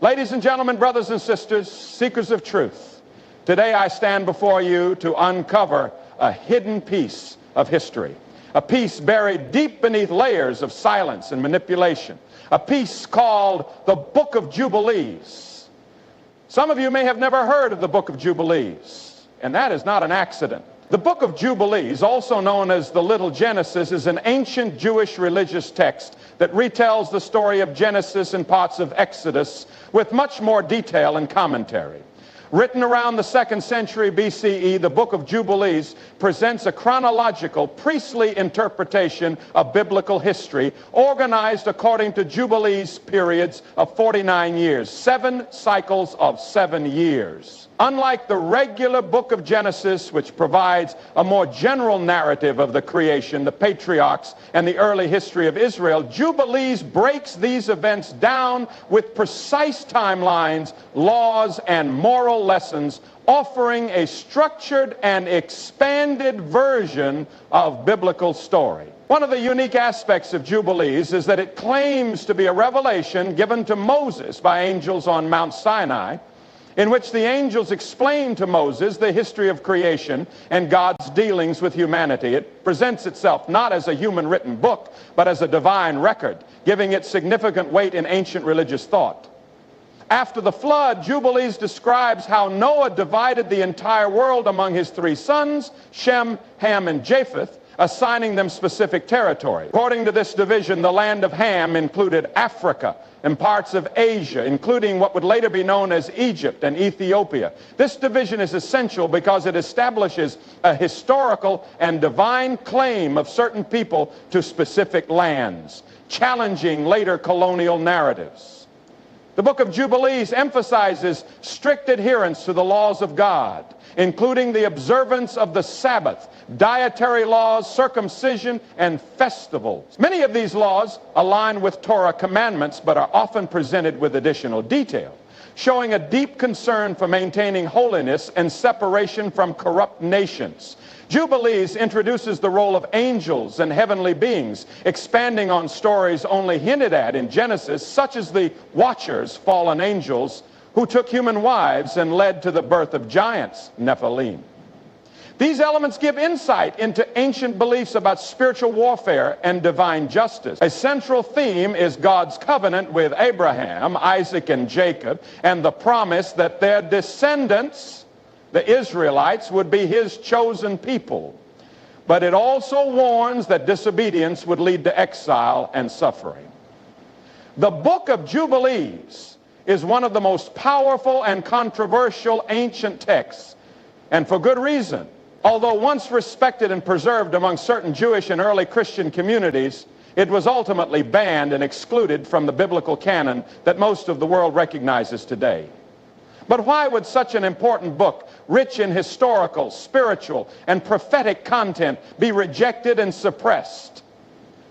Ladies and gentlemen, brothers and sisters, seekers of truth, today I stand before you to uncover a hidden piece of history, a piece buried deep beneath layers of silence and manipulation, a piece called the Book of Jubilees. Some of you may have never heard of the Book of Jubilees, and that is not an accident. The Book of Jubilees, also known as the Little Genesis, is an ancient Jewish religious text that retells the story of Genesis and parts of Exodus with much more detail and commentary. Written around the 2nd century BCE, the Book of Jubilees presents a chronological, priestly interpretation of biblical history, organized according to Jubilees periods of 49 years, 7 cycles of 7 years. Unlike the regular book of Genesis, which provides a more general narrative of the creation, the patriarchs, and the early history of Israel, Jubilees breaks these events down with precise timelines, laws, and moral lessons, offering a structured and expanded version of biblical story. One of the unique aspects of Jubilees is that it claims to be a revelation given to Moses by angels on Mount Sinai, in which the angels explain to Moses the history of creation and God's dealings with humanity. It presents itself not as a human written book, but as a divine record, giving it significant weight in ancient religious thought. After the flood, Jubilees describes how Noah divided the entire world among his 3 sons, Shem, Ham, and Japheth, assigning them specific territory. According to this division, the land of Ham included Africa and parts of Asia, including what would later be known as Egypt and Ethiopia. This division is essential because it establishes a historical and divine claim of certain people to specific lands, challenging later colonial narratives. The Book of Jubilees emphasizes strict adherence to the laws of God, including the observance of the Sabbath, dietary laws, circumcision, and festivals. Many of these laws align with Torah commandments, but are often presented with additional detail, showing a deep concern for maintaining holiness and separation from corrupt nations. Jubilees introduces the role of angels and heavenly beings, expanding on stories only hinted at in Genesis, such as the Watchers, fallen angels, who took human wives and led to the birth of giants, Nephilim. These elements give insight into ancient beliefs about spiritual warfare and divine justice. A central theme is God's covenant with Abraham, Isaac, and Jacob, and the promise that their descendants, the Israelites, would be his chosen people. But it also warns that disobedience would lead to exile and suffering. The Book of Jubilees is one of the most powerful and controversial ancient texts, and for good reason. Although once respected and preserved among certain Jewish and early Christian communities, it was ultimately banned and excluded from the biblical canon that most of the world recognizes today. But why would such an important book, rich in historical, spiritual, and prophetic content, be rejected and suppressed?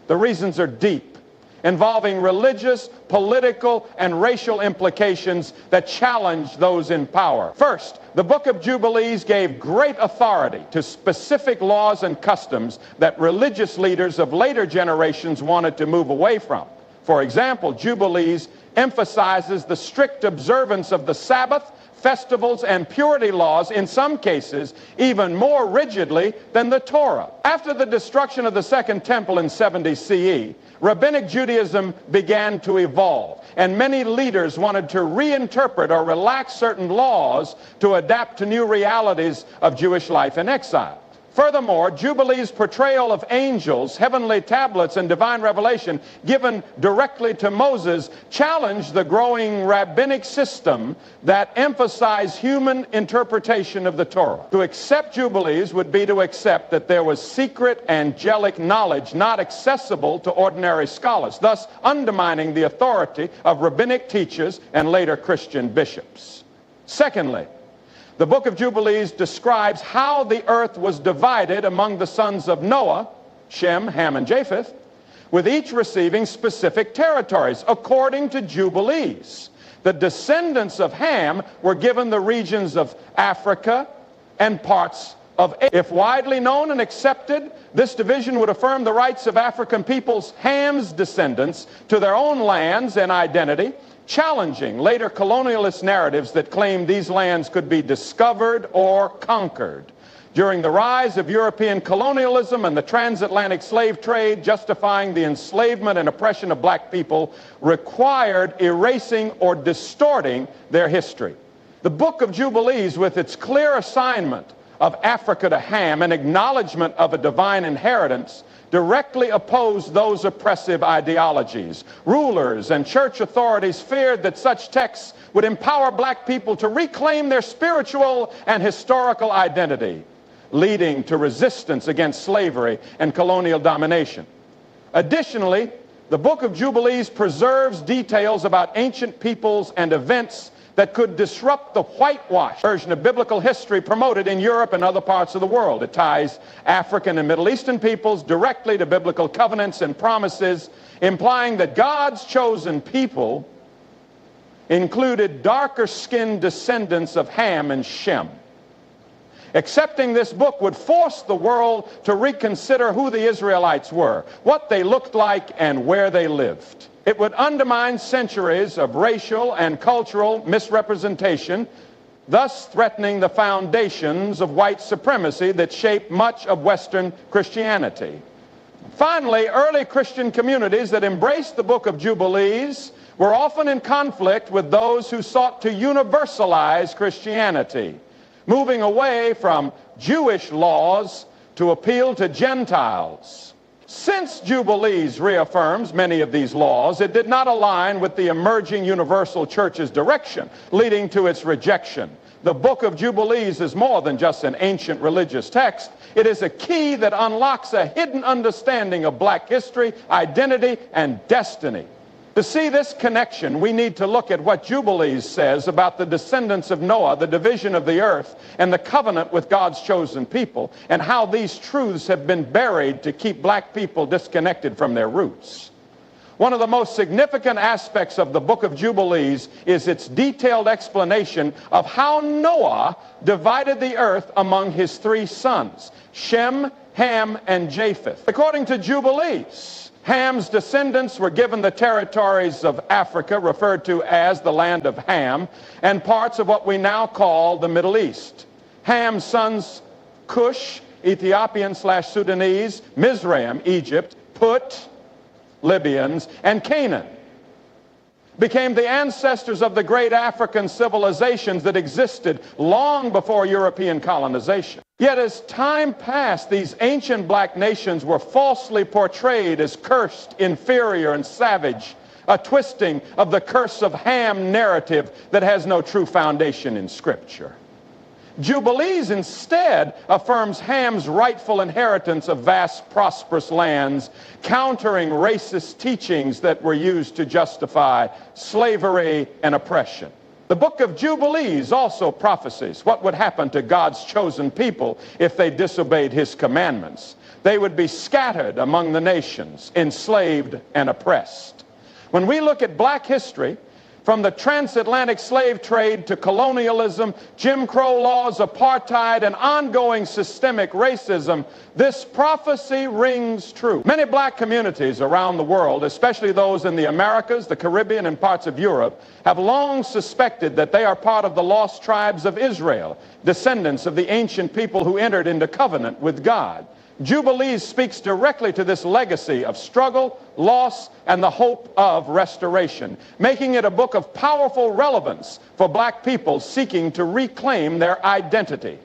The reasons are deep. involving religious, political, and racial implications that challenge those in power. First, the Book of Jubilees gave great authority to specific laws and customs that religious leaders of later generations wanted to move away from. For example, Jubilees emphasizes the strict observance of the Sabbath, festivals, and purity laws, in some cases even more rigidly than the Torah. After the destruction of the Second Temple in 70 CE, Rabbinic Judaism began to evolve, and many leaders wanted to reinterpret or relax certain laws to adapt to new realities of Jewish life in exile. Furthermore, Jubilee's portrayal of angels, heavenly tablets, and divine revelation given directly to Moses challenged the growing rabbinic system that emphasized human interpretation of the Torah. To accept Jubilees would be to accept that there was secret angelic knowledge not accessible to ordinary scholars, thus undermining the authority of rabbinic teachers and later Christian bishops. Secondly, the Book of Jubilees describes how the earth was divided among the sons of Noah, Shem, Ham, and Japheth, with each receiving specific territories according to Jubilees. The descendants of Ham were given the regions of Africa and parts of Asia. If widely known and accepted, this division would affirm the rights of African peoples, Ham's descendants, to their own lands and identity, challenging later colonialist narratives that claimed these lands could be discovered or conquered. During the rise of European colonialism and the transatlantic slave trade, justifying the enslavement and oppression of black people required erasing or distorting their history. The Book of Jubilees, with its clear assignment of Africa to Ham and acknowledgement of a divine inheritance, directly opposed those oppressive ideologies. Rulers and church authorities feared that such texts would empower black people to reclaim their spiritual and historical identity, leading to resistance against slavery and colonial domination. Additionally, the Book of Jubilees preserves details about ancient peoples and events that could disrupt the whitewash version of biblical history promoted in Europe and other parts of the world. It ties African and Middle Eastern peoples directly to biblical covenants and promises, implying that God's chosen people included darker-skinned descendants of Ham and Shem. Accepting this book would force the world to reconsider who the Israelites were, what they looked like, and where they lived. It would undermine centuries of racial and cultural misrepresentation, thus threatening the foundations of white supremacy that shaped much of Western Christianity. Finally, early Christian communities that embraced the Book of Jubilees were often in conflict with those who sought to universalize Christianity, moving away from Jewish laws to appeal to Gentiles. Since Jubilees reaffirms many of these laws, it did not align with the emerging universal church's direction, leading to its rejection. The Book of Jubilees is more than just an ancient religious text. It is a key that unlocks a hidden understanding of black history, identity, and destiny. To see this connection, we need to look at what Jubilees says about the descendants of Noah, the division of the earth, and the covenant with God's chosen people, and how these truths have been buried to keep black people disconnected from their roots. One of the most significant aspects of the Book of Jubilees is its detailed explanation of how Noah divided the earth among his three sons, Shem, Ham, and Japheth. According to Jubilees, Ham's descendants were given the territories of Africa, referred to as the land of Ham, and parts of what we now call the Middle East. Ham's sons, Cush, Ethiopian/Sudanese, Mizraim, Egypt, Put, Libyans, and Canaan became the ancestors of the great African civilizations that existed long before European colonization. Yet as time passed, these ancient black nations were falsely portrayed as cursed, inferior, and savage, a twisting of the curse of Ham narrative that has no true foundation in Scripture. Jubilees instead affirms Ham's rightful inheritance of vast, prosperous lands, countering racist teachings that were used to justify slavery and oppression. The book of Jubilees also prophesies what would happen to God's chosen people if they disobeyed his commandments. They would be scattered among the nations, enslaved and oppressed. When we look at black history, from the transatlantic slave trade to colonialism, Jim Crow laws, apartheid, and ongoing systemic racism, this prophecy rings true. Many black communities around the world, especially those in the Americas, the Caribbean, and parts of Europe, have long suspected that they are part of the lost tribes of Israel, descendants of the ancient people who entered into covenant with God. Jubilees speaks directly to this legacy of struggle, loss, and the hope of restoration, making it a book of powerful relevance for black people seeking to reclaim their identity.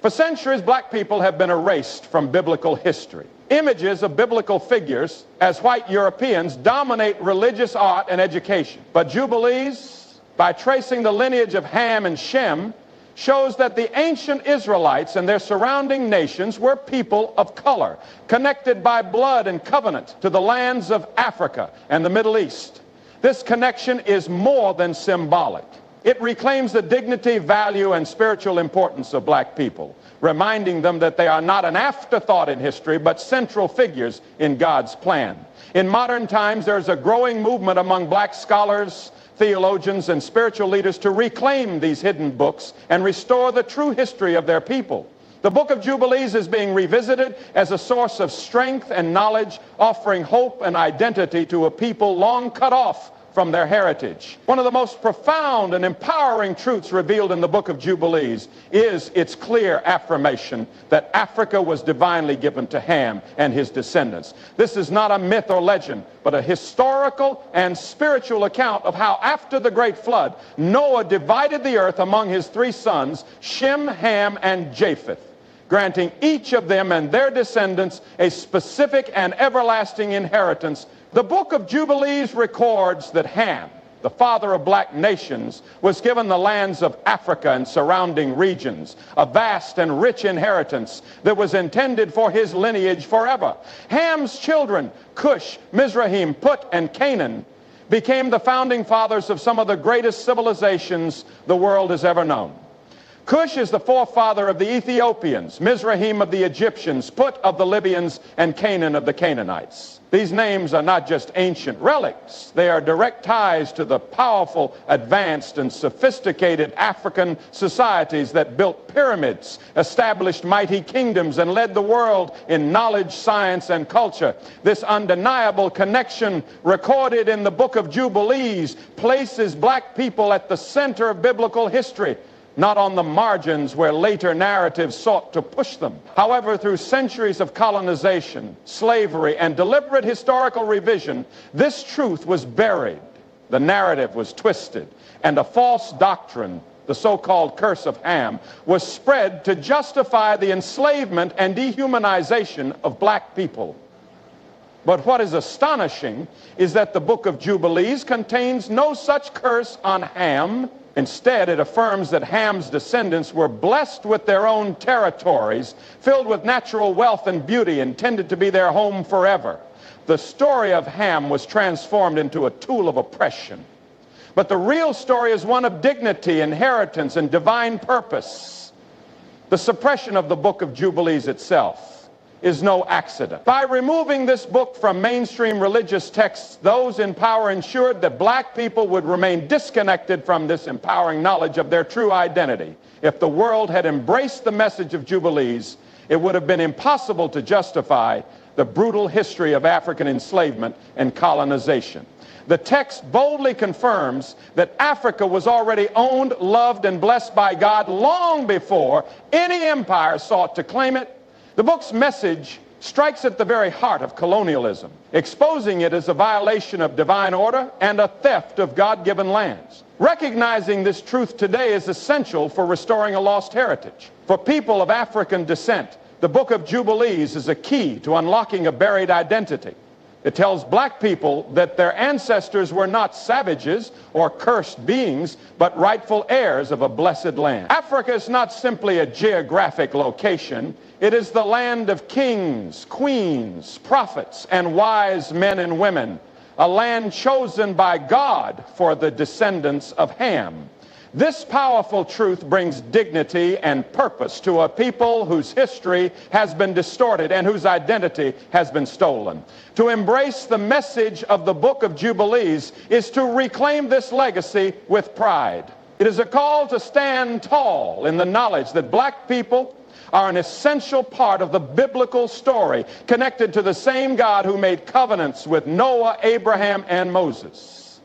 For centuries, black people have been erased from biblical history. Images of biblical figures as white Europeans dominate religious art and education. But Jubilees, by tracing the lineage of Ham and Shem, shows that the ancient Israelites and their surrounding nations were people of color, connected by blood and covenant to the lands of Africa and the Middle East. This connection is more than symbolic. It reclaims the dignity, value, and spiritual importance of black people, reminding them that they are not an afterthought in history, but central figures in God's plan. In modern times, there's a growing movement among black scholars, theologians, and spiritual leaders to reclaim these hidden books and restore the true history of their people. The book of Jubilees is being revisited as a source of strength and knowledge, offering hope and identity to a people long cut off from their heritage. One of the most profound and empowering truths revealed in the book of Jubilees is its clear affirmation that Africa was divinely given to Ham and his descendants. This is not a myth or legend, but a historical and spiritual account of how after the great flood, Noah divided the earth among his three sons, Shem, Ham, and Japheth, granting each of them and their descendants a specific and everlasting inheritance. The book of Jubilees records that Ham, the father of black nations, was given the lands of Africa and surrounding regions, a vast and rich inheritance that was intended for his lineage forever. Ham's children, Cush, Mizraim, Put, and Canaan, became the founding fathers of some of the greatest civilizations the world has ever known. Cush is the forefather of the Ethiopians, Mizraim of the Egyptians, Put of the Libyans, and Canaan of the Canaanites. These names are not just ancient relics. They are direct ties to the powerful, advanced, and sophisticated African societies that built pyramids, established mighty kingdoms, and led the world in knowledge, science, and culture. This undeniable connection recorded in the book of Jubilees places black people at the center of biblical history, not on the margins where later narratives sought to push them. However, through centuries of colonization, slavery, and deliberate historical revision, this truth was buried, the narrative was twisted, and a false doctrine, the so-called curse of Ham, was spread to justify the enslavement and dehumanization of black people. But what is astonishing is that the book of Jubilees contains no such curse on Ham. Instead, it affirms that Ham's descendants were blessed with their own territories, filled with natural wealth and beauty, intended to be their home forever. The story of Ham was transformed into a tool of oppression. But the real story is one of dignity, inheritance, and divine purpose. The suppression of the book of Jubilees itself is no accident. By removing this book from mainstream religious texts, those in power ensured that black people would remain disconnected from this empowering knowledge of their true identity. If the world had embraced the message of Jubilees, it would have been impossible to justify the brutal history of African enslavement and colonization. The text boldly confirms that Africa was already owned, loved, and blessed by God long before any empire sought to claim it. The book's message strikes at the very heart of colonialism, exposing it as a violation of divine order and a theft of God-given lands. Recognizing this truth today is essential for restoring a lost heritage. For people of African descent, the book of Jubilees is a key to unlocking a buried identity. It tells black people that their ancestors were not savages or cursed beings, but rightful heirs of a blessed land. Africa is not simply a geographic location. It is the land of kings, queens, prophets, and wise men and women, a land chosen by God for the descendants of Ham. This powerful truth brings dignity and purpose to a people whose history has been distorted and whose identity has been stolen. To embrace the message of the Book of Jubilees is to reclaim this legacy with pride. It is a call to stand tall in the knowledge that black people are an essential part of the biblical story, connected to the same God who made covenants with Noah, Abraham, and Moses.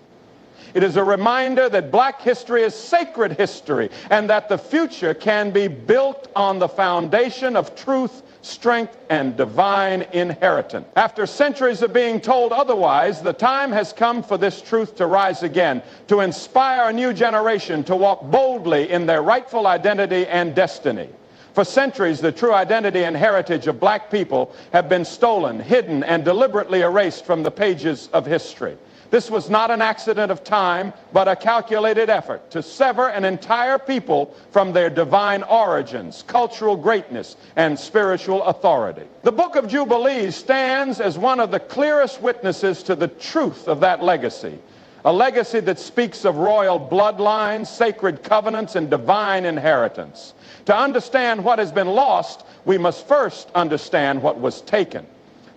It is a reminder that black history is sacred history and that the future can be built on the foundation of truth, strength, and divine inheritance. After centuries of being told otherwise, the time has come for this truth to rise again, to inspire a new generation to walk boldly in their rightful identity and destiny. For centuries, the true identity and heritage of black people have been stolen, hidden, and deliberately erased from the pages of history. This was not an accident of time, but a calculated effort to sever an entire people from their divine origins, cultural greatness, and spiritual authority. The Book of Jubilees stands as one of the clearest witnesses to the truth of that legacy, a legacy that speaks of royal bloodlines, sacred covenants, and divine inheritance. To understand what has been lost, we must first understand what was taken.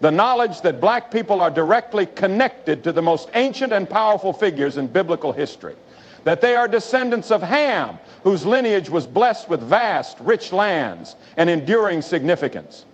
The knowledge that black people are directly connected to the most ancient and powerful figures in biblical history. That they are descendants of Ham, whose lineage was blessed with vast, rich lands and enduring significance.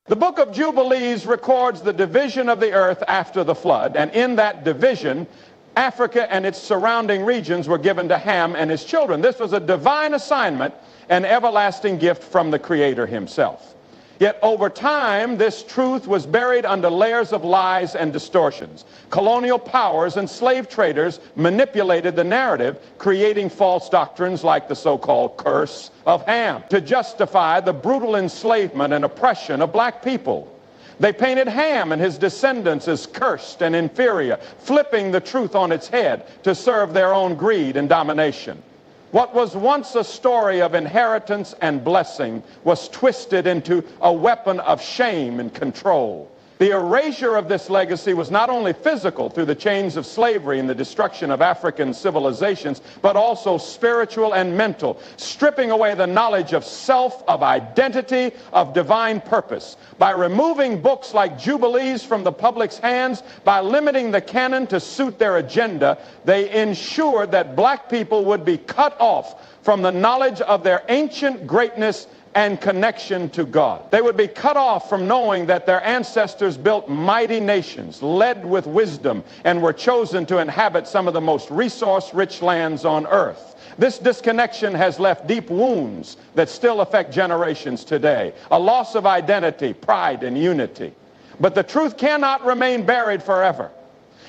The Book of Jubilees records the division of the earth after the flood, and in that division, Africa and its surrounding regions were given to Ham and his children. This was a divine assignment, an everlasting gift from the Creator himself. Yet over time, this truth was buried under layers of lies and distortions. Colonial powers and slave traders manipulated the narrative, creating false doctrines like the so-called curse of Ham to justify the brutal enslavement and oppression of black people. They painted Ham and his descendants as cursed and inferior, flipping the truth on its head to serve their own greed and domination. What was once a story of inheritance and blessing was twisted into a weapon of shame and control. The erasure of this legacy was not only physical through the chains of slavery and the destruction of African civilizations, but also spiritual and mental, stripping away the knowledge of self, of identity, of divine purpose. By removing books like Jubilees from the public's hands, by limiting the canon to suit their agenda, they ensured that black people would be cut off from the knowledge of their ancient greatness and connection to God. They would be cut off from knowing that their ancestors built mighty nations, led with wisdom, and were chosen to inhabit some of the most resource-rich lands on earth. This disconnection has left deep wounds that still affect generations today, a loss of identity, pride, and unity. But the truth cannot remain buried forever.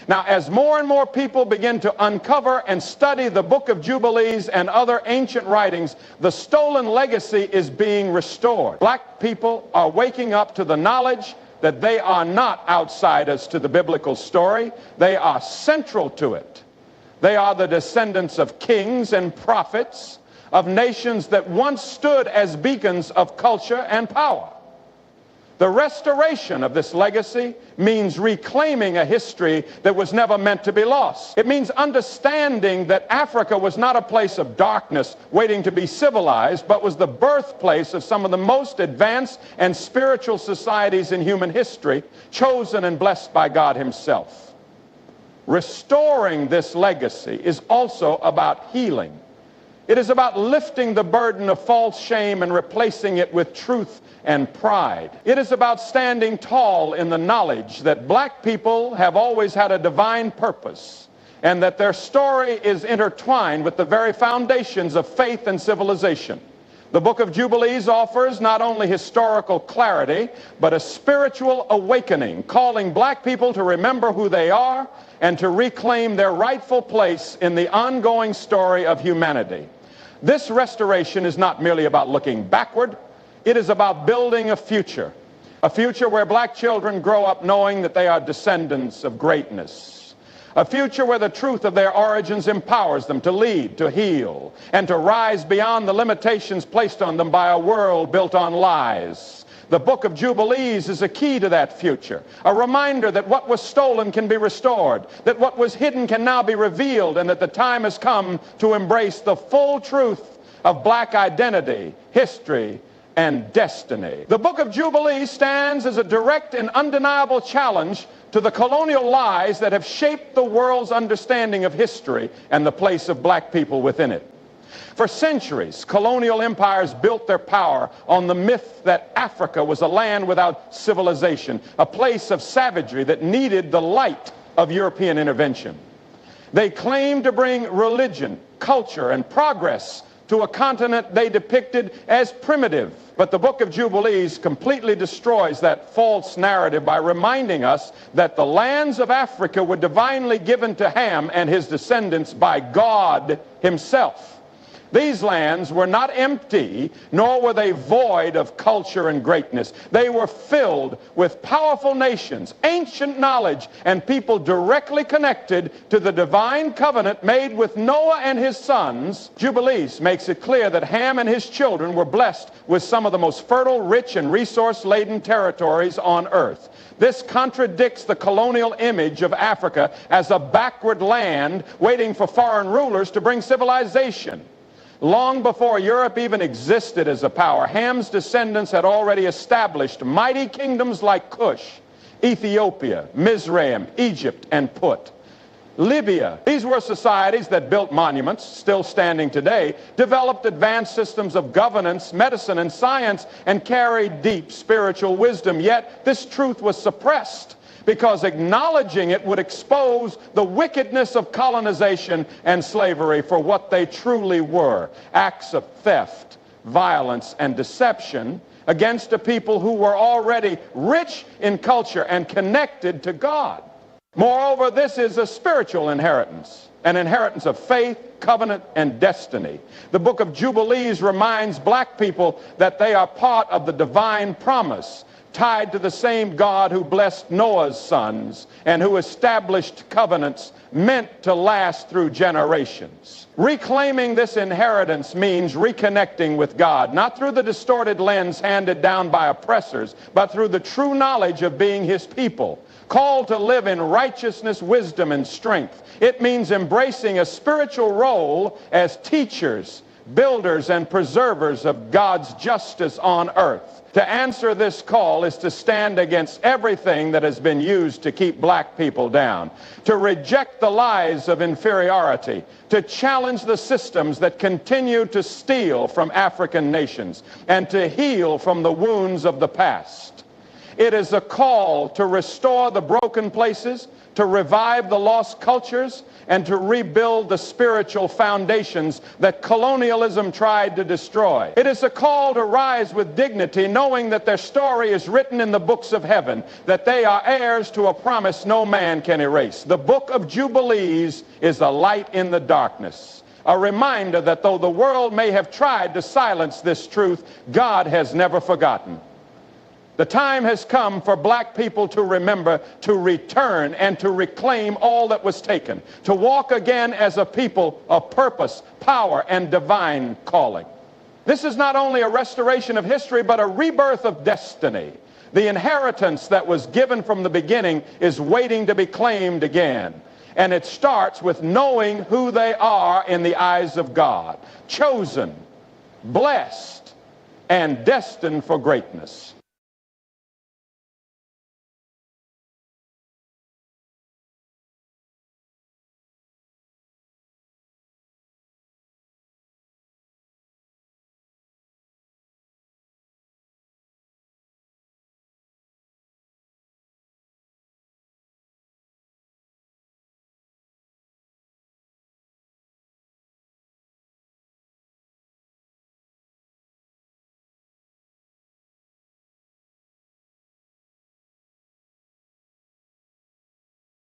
Now, as more and more people begin to uncover and study the Book of Jubilees and other ancient writings, the stolen legacy is being restored. Black people are waking up to the knowledge that they are not outsiders to the biblical story. They are central to it. They are the descendants of kings and prophets, of nations that once stood as beacons of culture and power. The restoration of this legacy means reclaiming a history that was never meant to be lost. It means understanding that Africa was not a place of darkness waiting to be civilized, but was the birthplace of some of the most advanced and spiritual societies in human history, chosen and blessed by God himself. Restoring this legacy is also about healing. It is about lifting the burden of false shame and replacing it with truth and pride. It is about standing tall in the knowledge that black people have always had a divine purpose and that their story is intertwined with the very foundations of faith and civilization. The Book of Jubilees offers not only historical clarity, but a spiritual awakening, calling black people to remember who they are and to reclaim their rightful place in the ongoing story of humanity. This restoration is not merely about looking backward. It is about building a future where black children grow up knowing that they are descendants of greatness, a future where the truth of their origins empowers them to lead, to heal, and to rise beyond the limitations placed on them by a world built on lies. The book of Jubilees is a key to that future, a reminder that what was stolen can be restored, that what was hidden can now be revealed, and that the time has come to embrace the full truth of black identity, history, and destiny. The book of Jubilees stands as a direct and undeniable challenge to the colonial lies that have shaped the world's understanding of history and the place of black people within it. For centuries, colonial empires built their power on the myth that Africa was a land without civilization, a place of savagery that needed the light of European intervention. They claimed to bring religion, culture, and progress to a continent they depicted as primitive. But the book of Jubilees completely destroys that false narrative by reminding us that the lands of Africa were divinely given to Ham and his descendants by God himself. These lands were not empty, nor were they void of culture and greatness. They were filled with powerful nations, ancient knowledge, and people directly connected to the divine covenant made with Noah and his sons. Jubilees makes it clear that Ham and his children were blessed with some of the most fertile, rich, and resource-laden territories on earth. This contradicts the colonial image of Africa as a backward land waiting for foreign rulers to bring civilization. Long before Europe even existed as a power, Ham's descendants had already established mighty kingdoms like Cush, Ethiopia, Mizraim, Egypt, and Put. Libya. These were societies that built monuments, still standing today, developed advanced systems of governance, medicine, and science, and carried deep spiritual wisdom. Yet this truth was suppressed, because acknowledging it would expose the wickedness of colonization and slavery for what they truly were: acts of theft, violence, and deception against a people who were already rich in culture and connected to God. Moreover, this is a spiritual inheritance, an inheritance of faith, covenant, and destiny. The book of Jubilees reminds black people that they are part of the divine promise, tied to the same God who blessed Noah's sons and who established covenants meant to last through generations. Reclaiming this inheritance means reconnecting with God, not through the distorted lens handed down by oppressors, but through the true knowledge of being his people, called to live in righteousness, wisdom, and strength. It means embracing a spiritual role as teachers, builders, and preservers of God's justice on earth. To answer this call is to stand against everything that has been used to keep black people down, to reject the lies of inferiority, to challenge the systems that continue to steal from African nations, and to heal from the wounds of the past. It is a call to restore the broken places, to revive the lost cultures, and to rebuild the spiritual foundations that colonialism tried to destroy. It is a call to rise with dignity, knowing that their story is written in the books of heaven, that they are heirs to a promise no man can erase. The book of Jubilees is a light in the darkness, a reminder that though the world may have tried to silence this truth, God has never forgotten. The time has come for black people to remember, to return, and to reclaim all that was taken, to walk again as a people of purpose, power, and divine calling. This is not only a restoration of history, but a rebirth of destiny. The inheritance that was given from the beginning is waiting to be claimed again. And it starts with knowing who they are in the eyes of God, chosen, blessed, and destined for greatness.